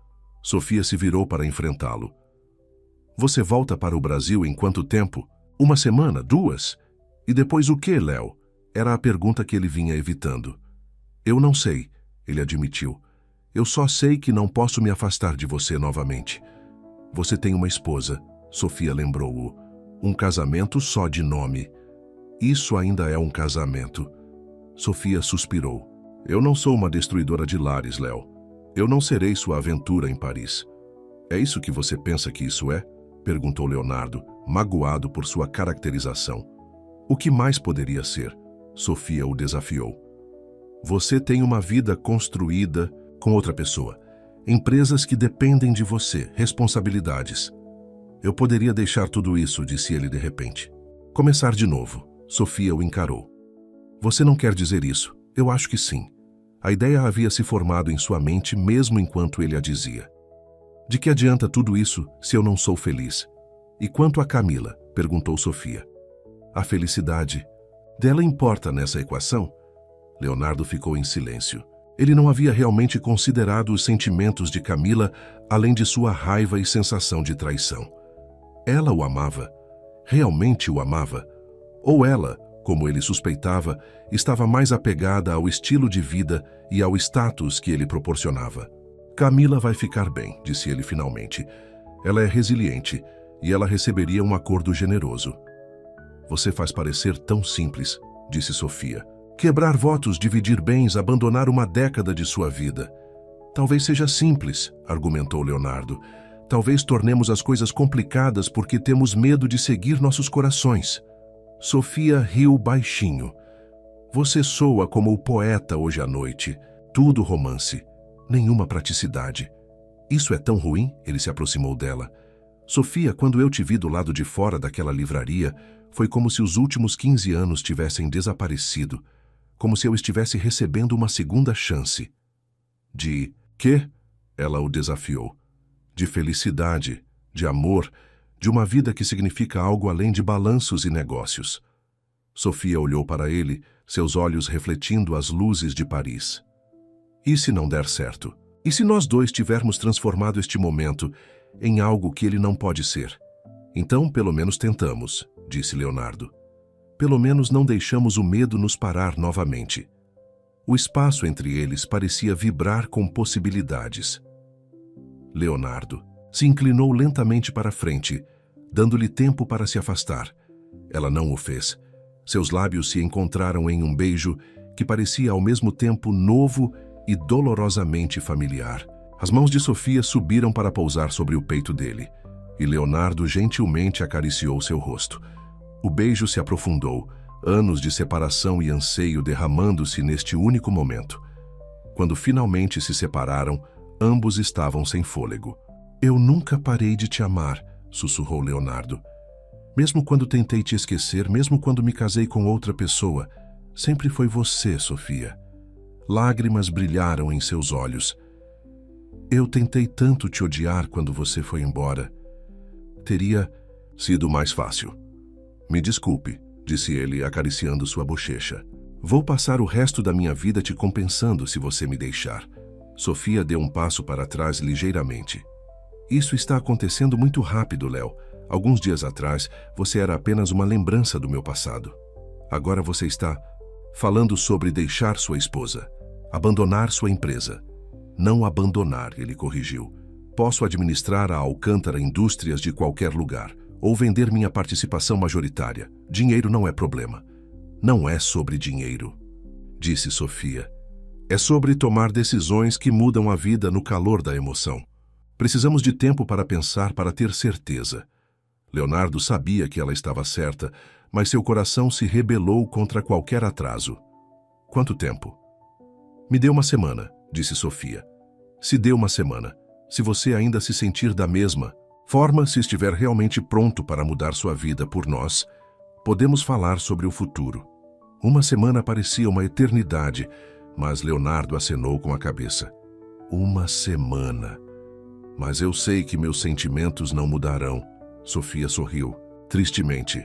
Sofia se virou para enfrentá-lo. "Você volta para o Brasil em quanto tempo? 1 semana? 2? E depois o quê, Léo?" Era a pergunta que ele vinha evitando. "Eu não sei", ele admitiu. "Eu só sei que não posso me afastar de você novamente." "Você tem uma esposa", Sofia lembrou-o. "Um casamento só de nome." "Isso ainda é um casamento." Sofia suspirou. "Eu não sou uma destruidora de lares, Léo. Eu não serei sua aventura em Paris." "É isso que você pensa que isso é?" perguntou Leonardo, magoado por sua caracterização. "O que mais poderia ser?" Sofia o desafiou. "Você tem uma vida construída com outra pessoa. Empresas que dependem de você, responsabilidades." "Eu poderia deixar tudo isso", disse ele de repente. "Começar de novo." Sofia o encarou. "Você não quer dizer isso?" "Eu acho que sim." A ideia havia se formado em sua mente mesmo enquanto ele a dizia. "De que adianta tudo isso se eu não sou feliz?" "E quanto a Camila?" perguntou Sofia. "A felicidade dela importa nessa equação?" Leonardo ficou em silêncio. Ele não havia realmente considerado os sentimentos de Camila além de sua raiva e sensação de traição. Ela o amava. Realmente o amava. Ou ela, como ele suspeitava, estava mais apegada ao estilo de vida e ao status que ele proporcionava. "Camila vai ficar bem", disse ele finalmente. "Ela é resiliente e ela receberia um acordo generoso." "Você faz parecer tão simples", disse Sofia. "Quebrar votos, dividir bens, abandonar uma década de sua vida." "Talvez seja simples", argumentou Leonardo. "Talvez tornemos as coisas complicadas porque temos medo de seguir nossos corações." Sofia riu baixinho. "Você soa como o poeta hoje à noite. Tudo romance. Nenhuma praticidade." "Isso é tão ruim?" Ele se aproximou dela. "Sofia, quando eu te vi do lado de fora daquela livraria, foi como se os últimos 15 anos tivessem desaparecido. Como se eu estivesse recebendo uma segunda chance." "De quê?" Ela o desafiou. "De felicidade, de amor, de uma vida que significa algo além de balanços e negócios." Sofia olhou para ele, seus olhos refletindo as luzes de Paris. "E se não der certo? E se nós dois tivermos transformado este momento em algo que ele não pode ser?" "Então, pelo menos tentamos", disse Leonardo. "Pelo menos não deixamos o medo nos parar novamente." O espaço entre eles parecia vibrar com possibilidades. Leonardo se inclinou lentamente para frente, dando-lhe tempo para se afastar. Ela não o fez. Seus lábios se encontraram em um beijo que parecia ao mesmo tempo novo e dolorosamente familiar. As mãos de Sofia subiram para pousar sobre o peito dele, e Leonardo gentilmente acariciou seu rosto. O beijo se aprofundou, anos de separação e anseio derramando-se neste único momento. Quando finalmente se separaram, ambos estavam sem fôlego. "Eu nunca parei de te amar", sussurrou Leonardo. "Mesmo quando tentei te esquecer, mesmo quando me casei com outra pessoa, sempre foi você, Sofia." Lágrimas brilharam em seus olhos. "Eu tentei tanto te odiar quando você foi embora. Teria sido mais fácil." "Me desculpe", disse ele, acariciando sua bochecha. "Vou passar o resto da minha vida te compensando se você me deixar." Sofia deu um passo para trás ligeiramente. "Isso está acontecendo muito rápido, Léo. Alguns dias atrás, você era apenas uma lembrança do meu passado. Agora você está falando sobre deixar sua esposa, abandonar sua empresa." "Não abandonar", ele corrigiu. "Posso administrar a Alcântara Indústrias de qualquer lugar, ou vender minha participação majoritária. Dinheiro não é problema." "Não é sobre dinheiro", disse Sofia. "É sobre tomar decisões que mudam a vida no calor da emoção. Precisamos de tempo para pensar, para ter certeza." Leonardo sabia que ela estava certa, mas seu coração se rebelou contra qualquer atraso. "Quanto tempo?" "Me dê uma semana", disse Sofia. "Se dê uma semana. Se você ainda se sentir da mesma forma, se estiver realmente pronto para mudar sua vida por nós, podemos falar sobre o futuro." Uma semana parecia uma eternidade, mas Leonardo acenou com a cabeça. "Uma semana. Mas eu sei que meus sentimentos não mudarão." Sofia sorriu, tristemente.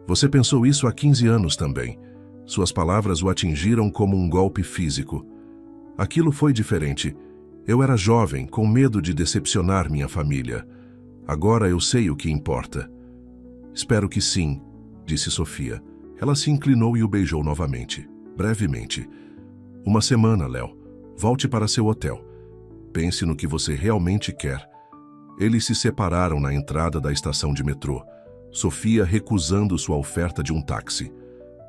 "Você pensou isso há 15 anos também." Suas palavras o atingiram como um golpe físico. "Aquilo foi diferente. Eu era jovem, com medo de decepcionar minha família. Agora eu sei o que importa." "Espero que sim", disse Sofia. Ela se inclinou e o beijou novamente, brevemente. "Uma semana, Léo. Volte para seu hotel. Pense no que você realmente quer." Eles se separaram na entrada da estação de metrô, Sofia recusando sua oferta de um táxi.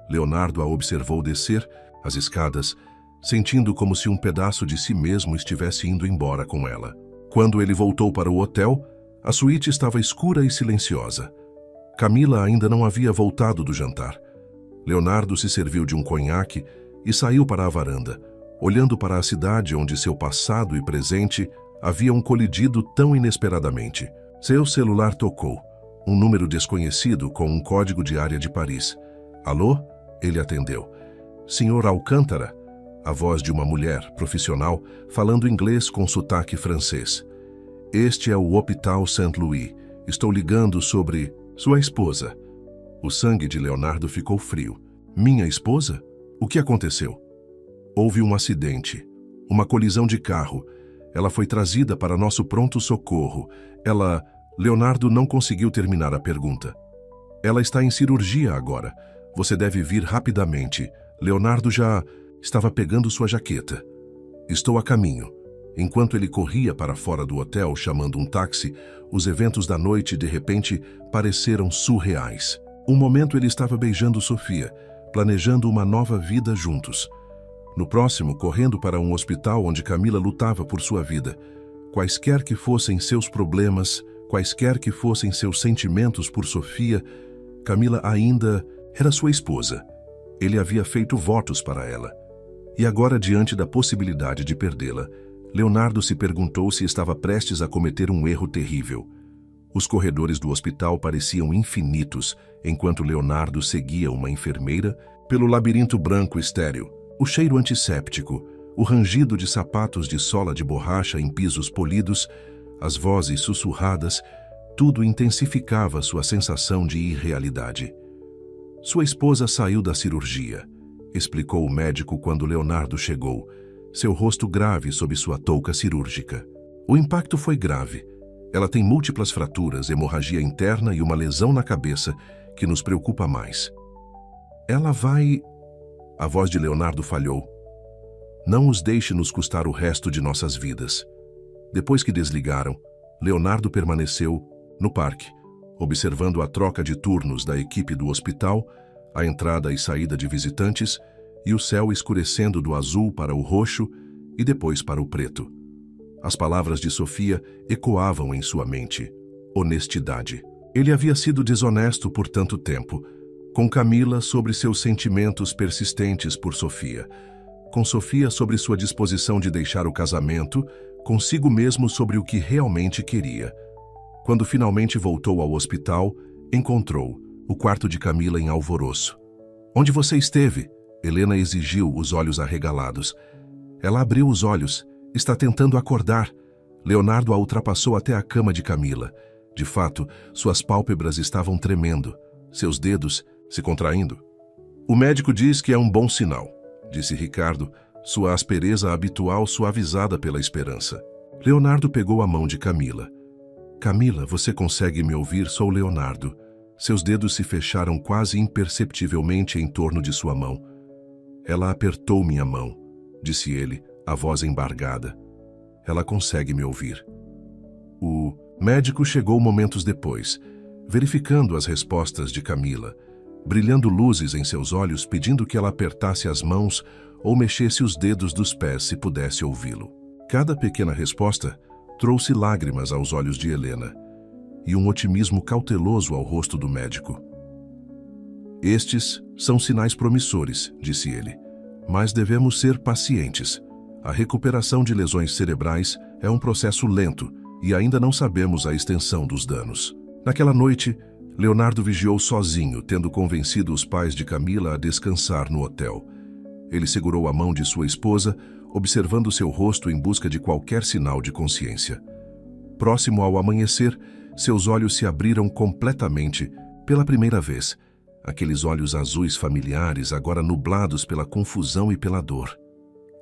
Leonardo a observou descer as escadas, sentindo como se um pedaço de si mesmo estivesse indo embora com ela. Quando ele voltou para o hotel, a suíte estava escura e silenciosa. Camila ainda não havia voltado do jantar. Leonardo se serviu de um conhaque e saiu para a varanda, olhando para a cidade onde seu passado e presente haviam colidido tão inesperadamente. Seu celular tocou, um número desconhecido com um código de área de Paris. "Alô?" Ele atendeu. "Senhor Alcântara?" A voz de uma mulher profissional falando inglês com sotaque francês. "Este é o Hospital Saint-Louis. Estou ligando sobre sua esposa." O sangue de Leonardo ficou frio. "Minha esposa? O que aconteceu?" "Houve um acidente. Uma colisão de carro. Ela foi trazida para nosso pronto-socorro. Ela..." Leonardo não conseguiu terminar a pergunta. "Ela está em cirurgia agora. Você deve vir rapidamente." Leonardo já estava pegando sua jaqueta. "Estou a caminho." Enquanto ele corria para fora do hotel chamando um táxi, os eventos da noite de repente pareceram surreais. Um momento ele estava beijando Sofia, planejando uma nova vida juntos. No próximo, correndo para um hospital onde Camila lutava por sua vida. Quaisquer que fossem seus problemas, quaisquer que fossem seus sentimentos por Sofia, Camila ainda era sua esposa. Ele havia feito votos para ela. E agora, diante da possibilidade de perdê-la, Leonardo se perguntou se estava prestes a cometer um erro terrível. Os corredores do hospital pareciam infinitos, enquanto Leonardo seguia uma enfermeira pelo labirinto branco estéril. O cheiro antisséptico, o rangido de sapatos de sola de borracha em pisos polidos, as vozes sussurradas, tudo intensificava sua sensação de irrealidade. "Sua esposa saiu da cirurgia", explicou o médico quando Leonardo chegou, seu rosto grave sob sua touca cirúrgica. "O impacto foi grave. Ela tem múltiplas fraturas, hemorragia interna e uma lesão na cabeça que nos preocupa mais." "Ela vai..." A voz de Leonardo falhou. "Não os deixe nos custar o resto de nossas vidas." Depois que desligaram, Leonardo permaneceu no parque, observando a troca de turnos da equipe do hospital, a entrada e saída de visitantes e o céu escurecendo do azul para o roxo e depois para o preto. As palavras de Sofia ecoavam em sua mente. Honestidade. Ele havia sido desonesto por tanto tempo, com Camila sobre seus sentimentos persistentes por Sofia, com Sofia sobre sua disposição de deixar o casamento, consigo mesmo sobre o que realmente queria. Quando finalmente voltou ao hospital, encontrou o quarto de Camila em alvoroço. "Onde você esteve?" Helena exigiu, os olhos arregalados. Ela abriu os olhos. Está tentando acordar. Leonardo a ultrapassou até a cama de Camila. De fato, suas pálpebras estavam tremendo, seus dedos se contraindo. "O médico diz que é um bom sinal", disse Ricardo, sua aspereza habitual suavizada pela esperança. Leonardo pegou a mão de Camila. "Camila, você consegue me ouvir? Sou Leonardo." Seus dedos se fecharam quase imperceptivelmente em torno de sua mão. "Ela apertou minha mão", disse ele, a voz embargada. "Ela consegue me ouvir." O médico chegou momentos depois, verificando as respostas de Camila, brilhando luzes em seus olhos, pedindo que ela apertasse as mãos ou mexesse os dedos dos pés se pudesse ouvi-lo. Cada pequena resposta trouxe lágrimas aos olhos de Helena e um otimismo cauteloso ao rosto do médico. "Estes são sinais promissores", disse ele, "mas devemos ser pacientes. A recuperação de lesões cerebrais é um processo lento e ainda não sabemos a extensão dos danos." Naquela noite, Leonardo vigiou sozinho, tendo convencido os pais de Camila a descansar no hotel. Ele segurou a mão de sua esposa, observando seu rosto em busca de qualquer sinal de consciência. Próximo ao amanhecer, seus olhos se abriram completamente, pela primeira vez. Aqueles olhos azuis familiares, agora nublados pela confusão e pela dor.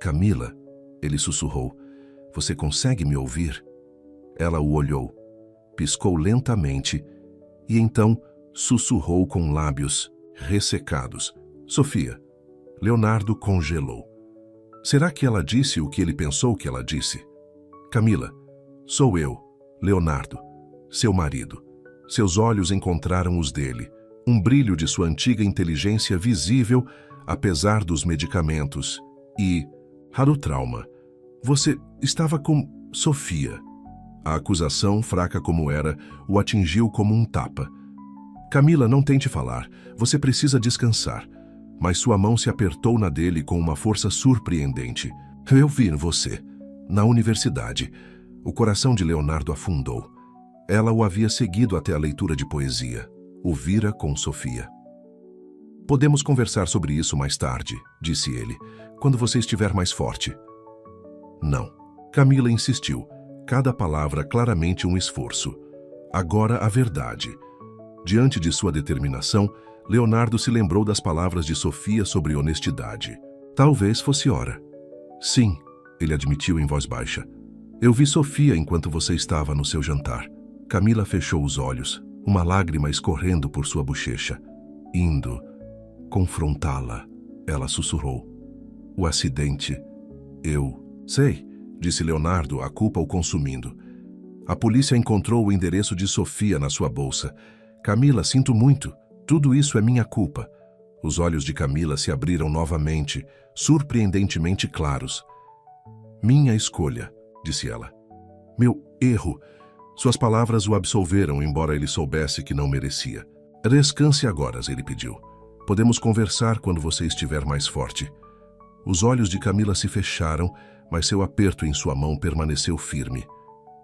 "Camila", ele sussurrou, "você consegue me ouvir?" Ela o olhou, piscou lentamente e então sussurrou com lábios ressecados. "Sofia." Leonardo congelou. Será que ela disse o que ele pensou que ela disse? "Camila, sou eu, Leonardo, seu marido." Seus olhos encontraram os dele, um brilho de sua antiga inteligência visível, apesar dos medicamentos. E, raro trauma, "Você estava com Sofia." A acusação, fraca como era, o atingiu como um tapa. "Camila, não tente falar. Você precisa descansar." Mas sua mão se apertou na dele com uma força surpreendente. "Eu vi você, na universidade." O coração de Leonardo afundou. Ela o havia seguido até a leitura de poesia. O vira com Sofia. "Podemos conversar sobre isso mais tarde", disse ele, "quando você estiver mais forte." "Não." Camila insistiu, cada palavra claramente um esforço. "Agora a verdade." Diante de sua determinação, Leonardo se lembrou das palavras de Sofia sobre honestidade. Talvez fosse hora. "Sim", ele admitiu em voz baixa. "Eu vi Sofia enquanto você estava no seu jantar." Camila fechou os olhos, uma lágrima escorrendo por sua bochecha. "Indo confrontá-la", ela sussurrou. "O acidente." "Eu sei", disse Leonardo, a culpa o consumindo. "A polícia encontrou o endereço de Sofia na sua bolsa." "Camila, sinto muito. Tudo isso é minha culpa." Os olhos de Camila se abriram novamente, surpreendentemente claros. "Minha escolha", disse ela. "Meu erro." Suas palavras o absolveram, embora ele soubesse que não merecia. "Descanse agora", ele pediu. "Podemos conversar quando você estiver mais forte." Os olhos de Camila se fecharam, mas seu aperto em sua mão permaneceu firme.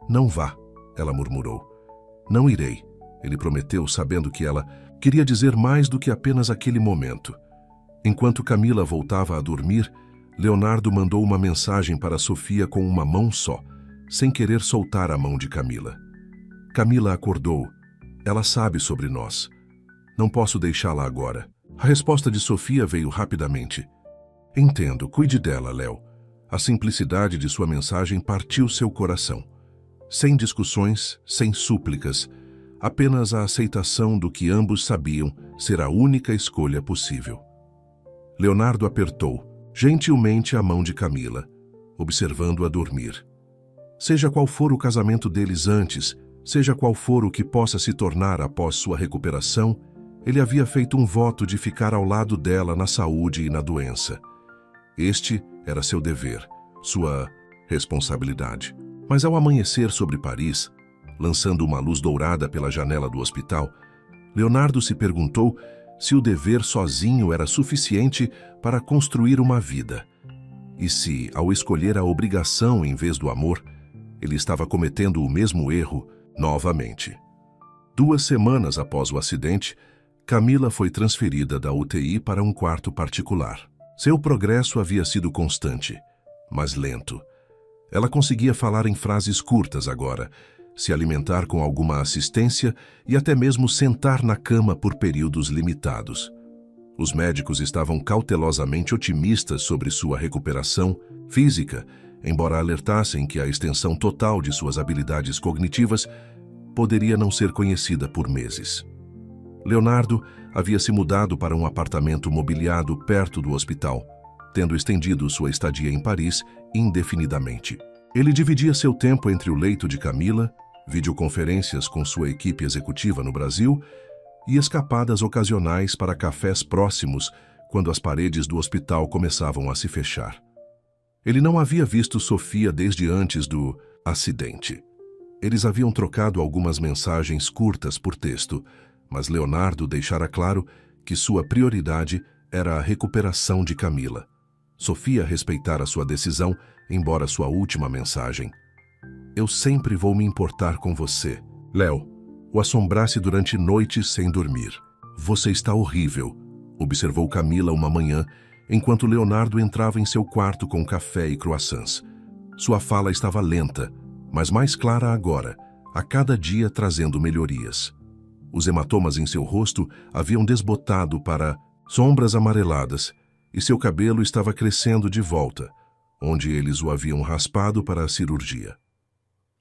"Não vá", ela murmurou. "Não irei", ele prometeu, sabendo que ela queria dizer mais do que apenas aquele momento. Enquanto Camila voltava a dormir, Leonardo mandou uma mensagem para Sofia com uma mão só, sem querer soltar a mão de Camila. Camila acordou. "Ela sabe sobre nós. Não posso deixá-la agora." A resposta de Sofia veio rapidamente. "Entendo, cuide dela, Léo." A simplicidade de sua mensagem partiu seu coração. Sem discussões, sem súplicas, apenas a aceitação do que ambos sabiam ser a única escolha possível. Leonardo apertou, gentilmente, a mão de Camila, observando-a dormir. Seja qual for o casamento deles antes, Seja qual for o que possa se tornar após sua recuperação, ele havia feito um voto de ficar ao lado dela na saúde e na doença. Este era seu dever, sua responsabilidade. Mas ao amanhecer sobre Paris, lançando uma luz dourada pela janela do hospital, Leonardo se perguntou se o dever sozinho era suficiente para construir uma vida. E se, ao escolher a obrigação em vez do amor, ele estava cometendo o mesmo erro novamente. 2 semanas após o acidente, Camila foi transferida da UTI para um quarto particular. Seu progresso havia sido constante, mas lento. Ela conseguia falar em frases curtas agora, se alimentar com alguma assistência e até mesmo sentar na cama por períodos limitados. Os médicos estavam cautelosamente otimistas sobre sua recuperação física, embora alertassem que a extensão total de suas habilidades cognitivas poderia não ser conhecida por meses. Leonardo havia se mudado para um apartamento mobiliado perto do hospital, tendo estendido sua estadia em Paris indefinidamente. Ele dividia seu tempo entre o leito de Camila, videoconferências com sua equipe executiva no Brasil e escapadas ocasionais para cafés próximos quando as paredes do hospital começavam a se fechar. Ele não havia visto Sofia desde antes do acidente. Eles haviam trocado algumas mensagens curtas por texto, mas Leonardo deixara claro que sua prioridade era a recuperação de Camila. Sofia respeitara sua decisão, embora sua última mensagem: "Eu sempre vou me importar com você", Léo, o assombrasse durante noites sem dormir. "Você está horrível", observou Camila uma manhã, enquanto Leonardo entrava em seu quarto com café e croissants. Sua fala estava lenta, mas mais clara agora, a cada dia trazendo melhorias. Os hematomas em seu rosto haviam desbotado para sombras amareladas, e seu cabelo estava crescendo de volta, onde eles o haviam raspado para a cirurgia.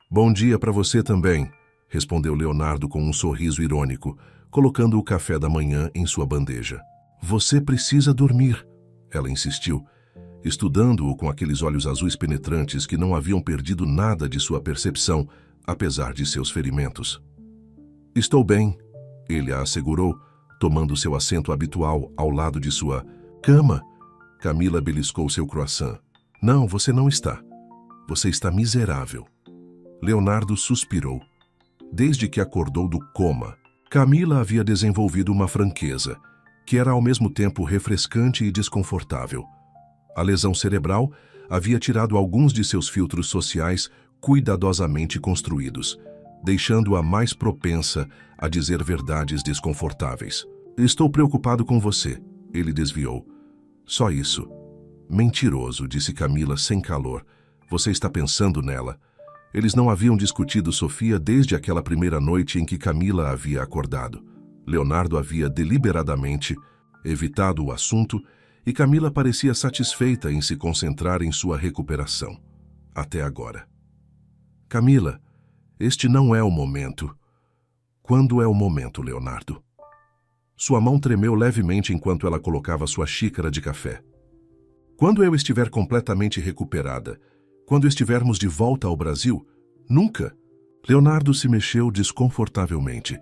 "Bom dia para você também", respondeu Leonardo com um sorriso irônico, colocando o café da manhã em sua bandeja. "Você precisa dormir", ela insistiu, estudando-o com aqueles olhos azuis penetrantes que não haviam perdido nada de sua percepção, apesar de seus ferimentos. "Estou bem", ele a assegurou, tomando seu assento habitual ao lado de sua cama. Camila beliscou seu croissant. "Não, você não está. Você está miserável." Leonardo suspirou. Desde que acordou do coma, Camila havia desenvolvido uma franqueza, que era ao mesmo tempo refrescante e desconfortável. A lesão cerebral havia tirado alguns de seus filtros sociais cuidadosamente construídos, deixando-a mais propensa a dizer verdades desconfortáveis. "Estou preocupado com você", ele desviou. "Só isso." "Mentiroso", disse Camila sem calor. "Você está pensando nela." Eles não haviam discutido Sofia desde aquela primeira noite em que Camila havia acordado. Leonardo havia deliberadamente evitado o assunto e Camila parecia satisfeita em se concentrar em sua recuperação. Até agora. "Camila, este não é o momento." "Quando é o momento, Leonardo?" Sua mão tremeu levemente enquanto ela colocava sua xícara de café. "Quando eu estiver completamente recuperada, quando estivermos de volta ao Brasil, nunca." Leonardo se mexeu desconfortavelmente.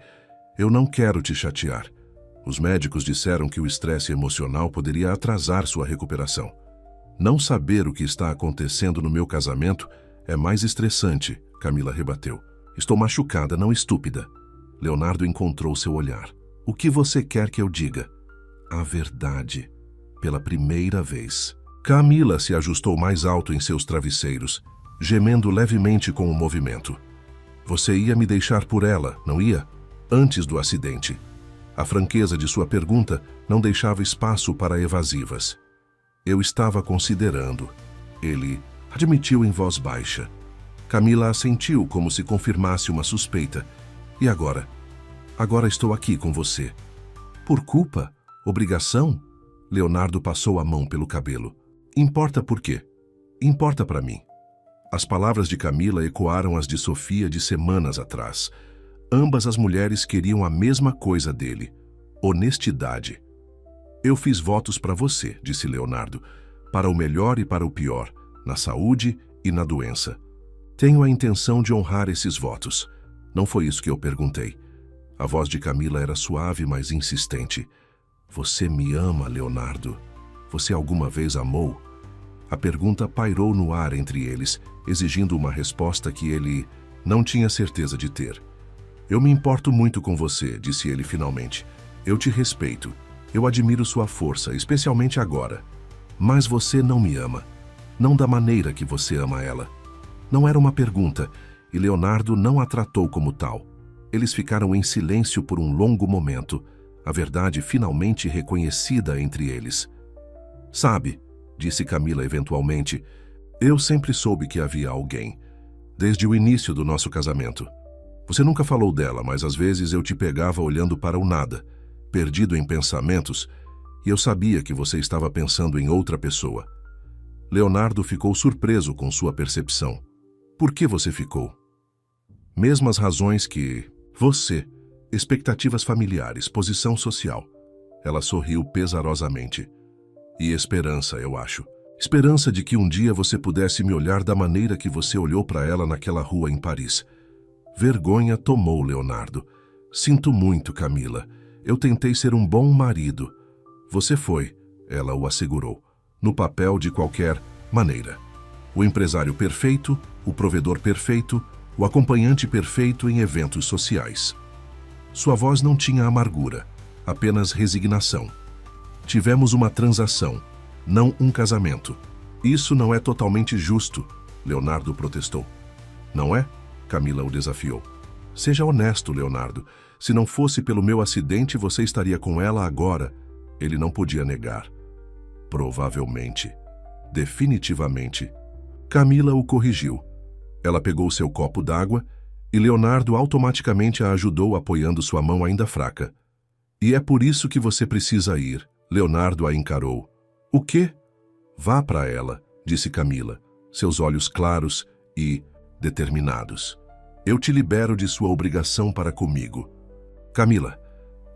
"Eu não quero te chatear. Os médicos disseram que o estresse emocional poderia atrasar sua recuperação. Não saber o que está acontecendo no meu casamento é mais estressante", Camila rebateu. "Estou machucada, não estúpida." Leonardo encontrou seu olhar. "O que você quer que eu diga?" "A verdade. Pela primeira vez." Camila se ajustou mais alto em seus travesseiros, gemendo levemente com o movimento. "Você ia me deixar por ela, não ia? Antes do acidente." A franqueza de sua pergunta não deixava espaço para evasivas. "Eu estava considerando", ele admitiu em voz baixa. Camila assentiu como se confirmasse uma suspeita. "E agora?" "Agora estou aqui com você." "Por culpa? Obrigação?" Leonardo passou a mão pelo cabelo. "Importa por quê?" "Importa para mim." As palavras de Camila ecoaram as de Sofia de semanas atrás. Ambas as mulheres queriam a mesma coisa dele: honestidade. "Eu fiz votos para você", disse Leonardo, "para o melhor e para o pior, na saúde e na doença. Tenho a intenção de honrar esses votos. Não foi isso que eu perguntei. A voz de Camila era suave, mas insistente. Você me ama, Leonardo? Você alguma vez amou? A pergunta pairou no ar entre eles, exigindo uma resposta que ele não tinha certeza de ter. Eu me importo muito com você, disse ele finalmente. Eu te respeito. Eu admiro sua força, especialmente agora. Mas você não me ama. Não da maneira que você ama ela. Não era uma pergunta, e Leonardo não a tratou como tal. Eles ficaram em silêncio por um longo momento, a verdade finalmente reconhecida entre eles. Sabe, disse Camila eventualmente, eu sempre soube que havia alguém, desde o início do nosso casamento. Você nunca falou dela, mas às vezes eu te pegava olhando para o nada, perdido em pensamentos, e eu sabia que você estava pensando em outra pessoa. Leonardo ficou surpreso com sua percepção. Por que você ficou? Mesmas razões que você. Expectativas familiares, posição social. Ela sorriu pesarosamente. E esperança, eu acho. Esperança de que um dia você pudesse me olhar da maneira que você olhou para ela naquela rua em Paris. Vergonha tomou Leonardo. Sinto muito, Camila. Eu tentei ser um bom marido. Você foi, ela o assegurou, no papel de qualquer maneira. O empresário perfeito, o provedor perfeito, o acompanhante perfeito em eventos sociais. Sua voz não tinha amargura, apenas resignação. Tivemos uma transação, não um casamento. Isso não é totalmente justo, Leonardo protestou. Não é? Camila o desafiou. Seja honesto, Leonardo. Se não fosse pelo meu acidente, você estaria com ela agora. Ele não podia negar. Provavelmente. Definitivamente. Camila o corrigiu. Ela pegou seu copo d'água e Leonardo automaticamente a ajudou apoiando sua mão ainda fraca. E é por isso que você precisa ir. Leonardo a encarou. O quê? Vá para ela, disse Camila, seus olhos claros e determinados. Eu te libero de sua obrigação para comigo. Camila,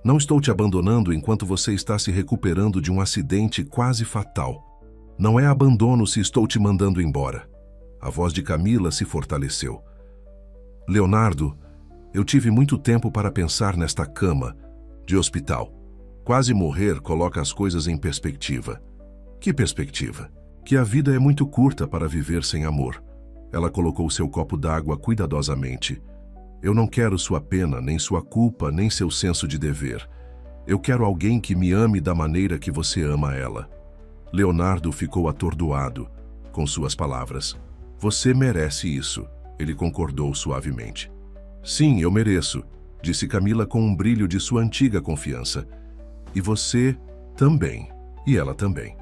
não estou te abandonando enquanto você está se recuperando de um acidente quase fatal. Não é abandono se estou te mandando embora. A voz de Camila se fortaleceu. Leonardo, eu tive muito tempo para pensar nesta cama de hospital. Quase morrer coloca as coisas em perspectiva. Que perspectiva? Que a vida é muito curta para viver sem amor. Ela colocou seu copo d'água cuidadosamente. Eu não quero sua pena, nem sua culpa, nem seu senso de dever. Eu quero alguém que me ame da maneira que você ama ela. Leonardo ficou atordoado com suas palavras. Você merece isso, ele concordou suavemente. Sim, eu mereço, disse Camila com um brilho de sua antiga confiança. E você também, e ela também.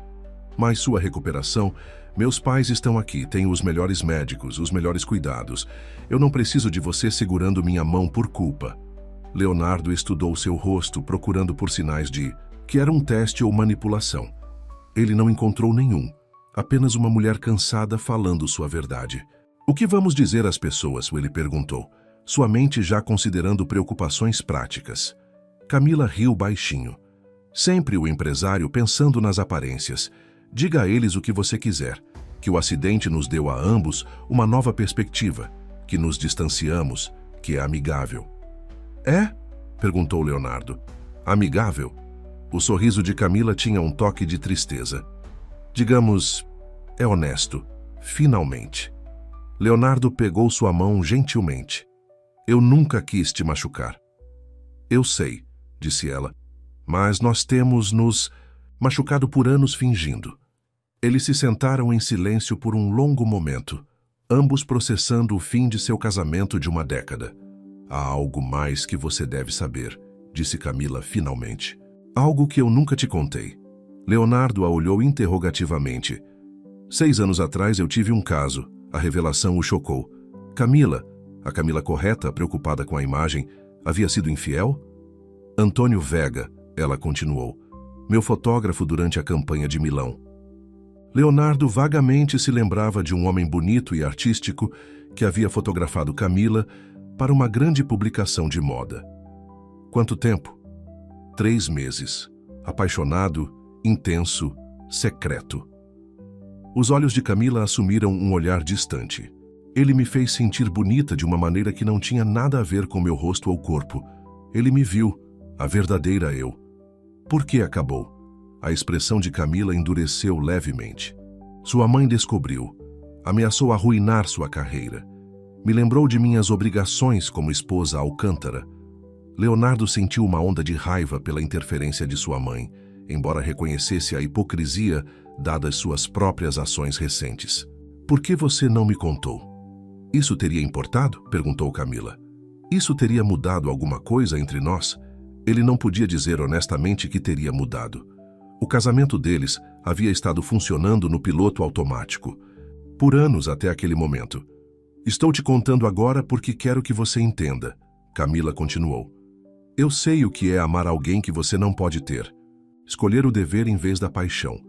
Mas sua recuperação, meus pais estão aqui, tenho os melhores médicos, os melhores cuidados. Eu não preciso de você segurando minha mão por culpa. Leonardo estudou seu rosto, procurando por sinais de que era um teste ou manipulação. Ele não encontrou nenhum, apenas uma mulher cansada falando sua verdade. O que vamos dizer às pessoas? Ele perguntou, sua mente já considerando preocupações práticas. Camila riu baixinho. Sempre o empresário pensando nas aparências. Diga a eles o que você quiser, que o acidente nos deu a ambos uma nova perspectiva, que nos distanciamos, que é amigável. É? Perguntou Leonardo. Amigável? O sorriso de Camila tinha um toque de tristeza. Digamos, é honesto, finalmente. Leonardo pegou sua mão gentilmente. Eu nunca quis te machucar. Eu sei, disse ela, mas nós temos nos machucado por anos fingindo. Eles se sentaram em silêncio por um longo momento, ambos processando o fim de seu casamento de uma década. Há algo mais que você deve saber, disse Camila finalmente. Algo que eu nunca te contei. Leonardo a olhou interrogativamente. 6 anos atrás eu tive um caso. A revelação o chocou. Camila, a Camila correta, preocupada com a imagem, havia sido infiel? Antônio Vega, ela continuou, meu fotógrafo durante a campanha de Milão. Leonardo vagamente se lembrava de um homem bonito e artístico que havia fotografado Camila para uma grande publicação de moda. Quanto tempo? 3 meses. Apaixonado, intenso, secreto. Os olhos de Camila assumiram um olhar distante. Ele me fez sentir bonita de uma maneira que não tinha nada a ver com meu rosto ou corpo. Ele me viu, a verdadeira eu. Por que acabou? A expressão de Camila endureceu levemente. Sua mãe descobriu. Ameaçou arruinar sua carreira. Me lembrou de minhas obrigações como esposa Alcântara. Leonardo sentiu uma onda de raiva pela interferência de sua mãe, embora reconhecesse a hipocrisia dadas suas próprias ações recentes. Por que você não me contou? Isso teria importado? Perguntou Camila. Isso teria mudado alguma coisa entre nós? Ele não podia dizer honestamente que teria mudado. O casamento deles havia estado funcionando no piloto automático. Por anos até aquele momento. Estou te contando agora porque quero que você entenda. Camila continuou. Eu sei o que é amar alguém que você não pode ter. Escolher o dever em vez da paixão.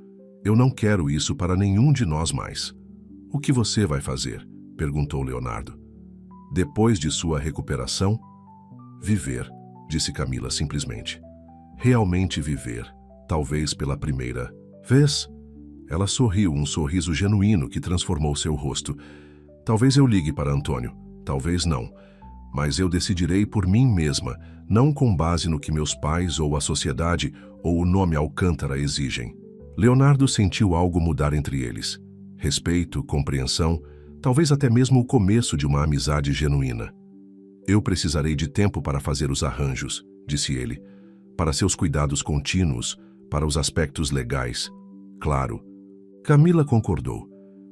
Eu não quero isso para nenhum de nós mais. O que você vai fazer? Perguntou Leonardo. Depois de sua recuperação? Viver, disse Camila simplesmente. Realmente viver, talvez pela primeira vez. Ela sorriu, um sorriso genuíno que transformou seu rosto. Talvez eu ligue para Antônio, talvez não. Mas eu decidirei por mim mesma, não com base no que meus pais ou a sociedade ou o nome Alcântara exigem. Leonardo sentiu algo mudar entre eles. Respeito, compreensão, talvez até mesmo o começo de uma amizade genuína. Eu precisarei de tempo para fazer os arranjos, disse ele, para seus cuidados contínuos, para os aspectos legais. Claro. Camila concordou.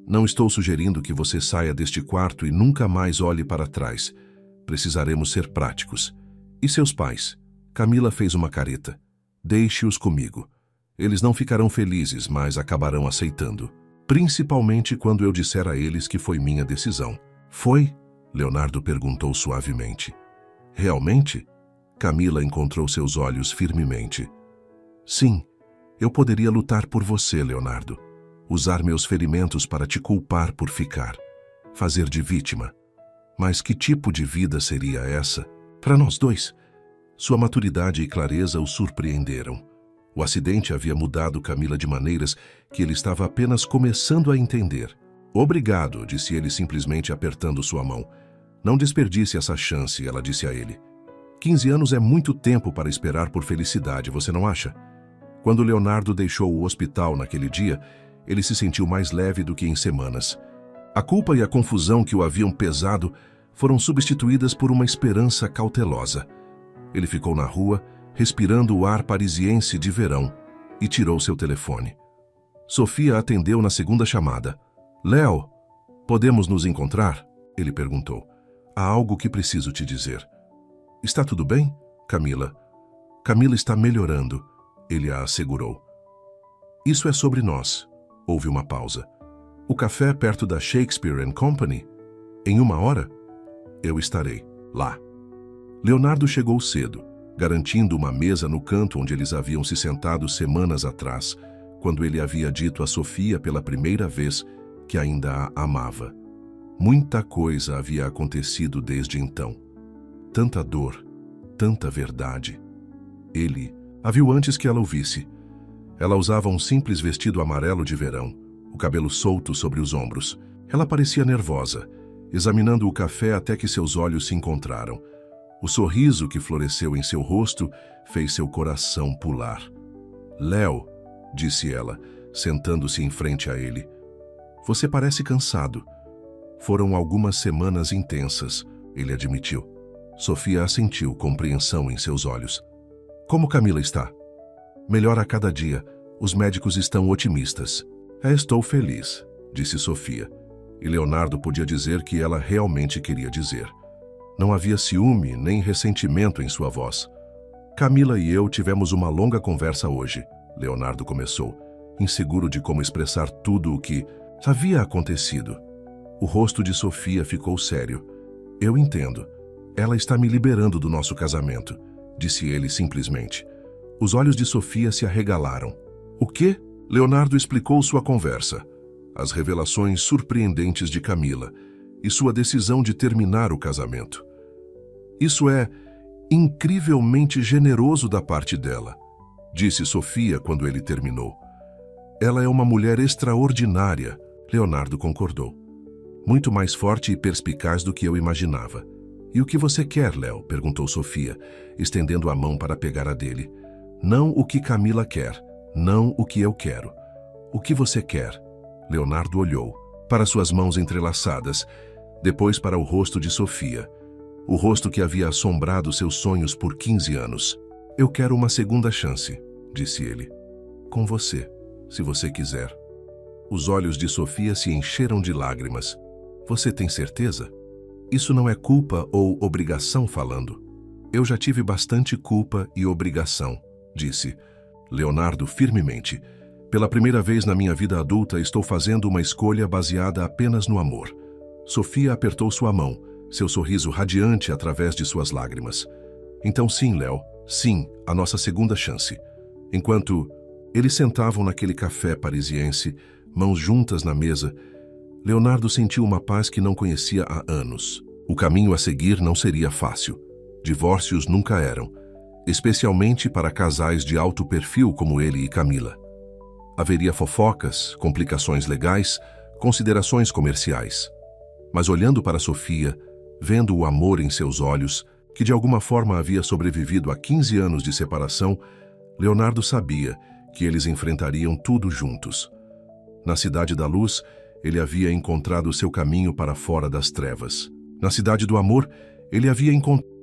Não estou sugerindo que você saia deste quarto e nunca mais olhe para trás. Precisaremos ser práticos. E seus pais? Camila fez uma careta. Deixe-os comigo. Eles não ficarão felizes, mas acabarão aceitando. Principalmente quando eu disser a eles que foi minha decisão. Foi? Leonardo perguntou suavemente. Realmente? Camila encontrou seus olhos firmemente. Sim, eu poderia lutar por você, Leonardo. Usar meus ferimentos para te culpar por ficar. Fazer de vítima. Mas que tipo de vida seria essa? Para nós dois. Sua maturidade e clareza o surpreenderam. O acidente havia mudado Camila de maneiras que ele estava apenas começando a entender. Obrigado, disse ele simplesmente apertando sua mão. Não desperdice essa chance, ela disse a ele. 15 anos é muito tempo para esperar por felicidade, você não acha? Quando Leonardo deixou o hospital naquele dia, ele se sentiu mais leve do que em semanas. A culpa e a confusão que o haviam pesado foram substituídas por uma esperança cautelosa. Ele ficou na rua, respirando o ar parisiense de verão, e tirou seu telefone. Sofia atendeu na segunda chamada. Léo, podemos nos encontrar? Ele perguntou. Há algo que preciso te dizer. Está tudo bem, Camila? Camila está melhorando, ele a assegurou. Isso é sobre nós. Houve uma pausa. O café perto da Shakespeare & Company? Em 1 hora? Eu estarei lá. Leonardo chegou cedo, garantindo uma mesa no canto onde eles haviam se sentado semanas atrás, quando ele havia dito a Sofia pela primeira vez que ainda a amava. Muita coisa havia acontecido desde então. Tanta dor, tanta verdade. Ele a viu antes que ela o visse. Ela usava um simples vestido amarelo de verão, o cabelo solto sobre os ombros. Ela parecia nervosa, examinando o café até que seus olhos se encontraram. O sorriso que floresceu em seu rosto fez seu coração pular. Léo, disse ela, sentando-se em frente a ele. Você parece cansado. Foram algumas semanas intensas, ele admitiu. Sofia assentiu, compreensão em seus olhos. Como Camila está? Melhor a cada dia. Os médicos estão otimistas. Estou feliz, disse Sofia. E Leonardo podia dizer que ela realmente queria dizer. Não havia ciúme nem ressentimento em sua voz. Camila e eu tivemos uma longa conversa hoje, Leonardo começou, inseguro de como expressar tudo o que havia acontecido. O rosto de Sofia ficou sério. Eu entendo. Ela está me liberando do nosso casamento, disse ele simplesmente. Os olhos de Sofia se arregalaram. O quê? Leonardo explicou sua conversa, as revelações surpreendentes de Camila e sua decisão de terminar o casamento. Isso é incrivelmente generoso da parte dela, disse Sofia quando ele terminou. Ela é uma mulher extraordinária, Leonardo concordou. muito mais forte e perspicaz do que eu imaginava. E o que você quer, Léo? Perguntou Sofia, estendendo a mão para pegar a dele. Não o que Camila quer, não o que eu quero. O que você quer? Leonardo olhou para suas mãos entrelaçadas, depois para o rosto de Sofia, o rosto que havia assombrado seus sonhos por 15 anos. Eu quero uma segunda chance, disse ele. Com você, se você quiser. Os olhos de Sofia se encheram de lágrimas. Você tem certeza? Isso não é culpa ou obrigação falando. Eu já tive bastante culpa e obrigação, disse Leonardo firmemente. Pela primeira vez na minha vida adulta, estou fazendo uma escolha baseada apenas no amor. Sofia apertou sua mão, seu sorriso radiante através de suas lágrimas. Então sim, Léo, sim, a nossa segunda chance. Enquanto eles sentavam naquele café parisiense, mãos juntas na mesa, Leonardo sentiu uma paz que não conhecia há anos. O caminho a seguir não seria fácil. Divórcios nunca eram, especialmente para casais de alto perfil como ele e Camila. Haveria fofocas, complicações legais, considerações comerciais. Mas olhando para Sofia, vendo o amor em seus olhos, que de alguma forma havia sobrevivido a 15 anos de separação, Leonardo sabia que eles enfrentariam tudo juntos. Na Cidade da Luz, ele havia encontrado seu caminho para fora das trevas. Na Cidade do Amor, ele havia encontrado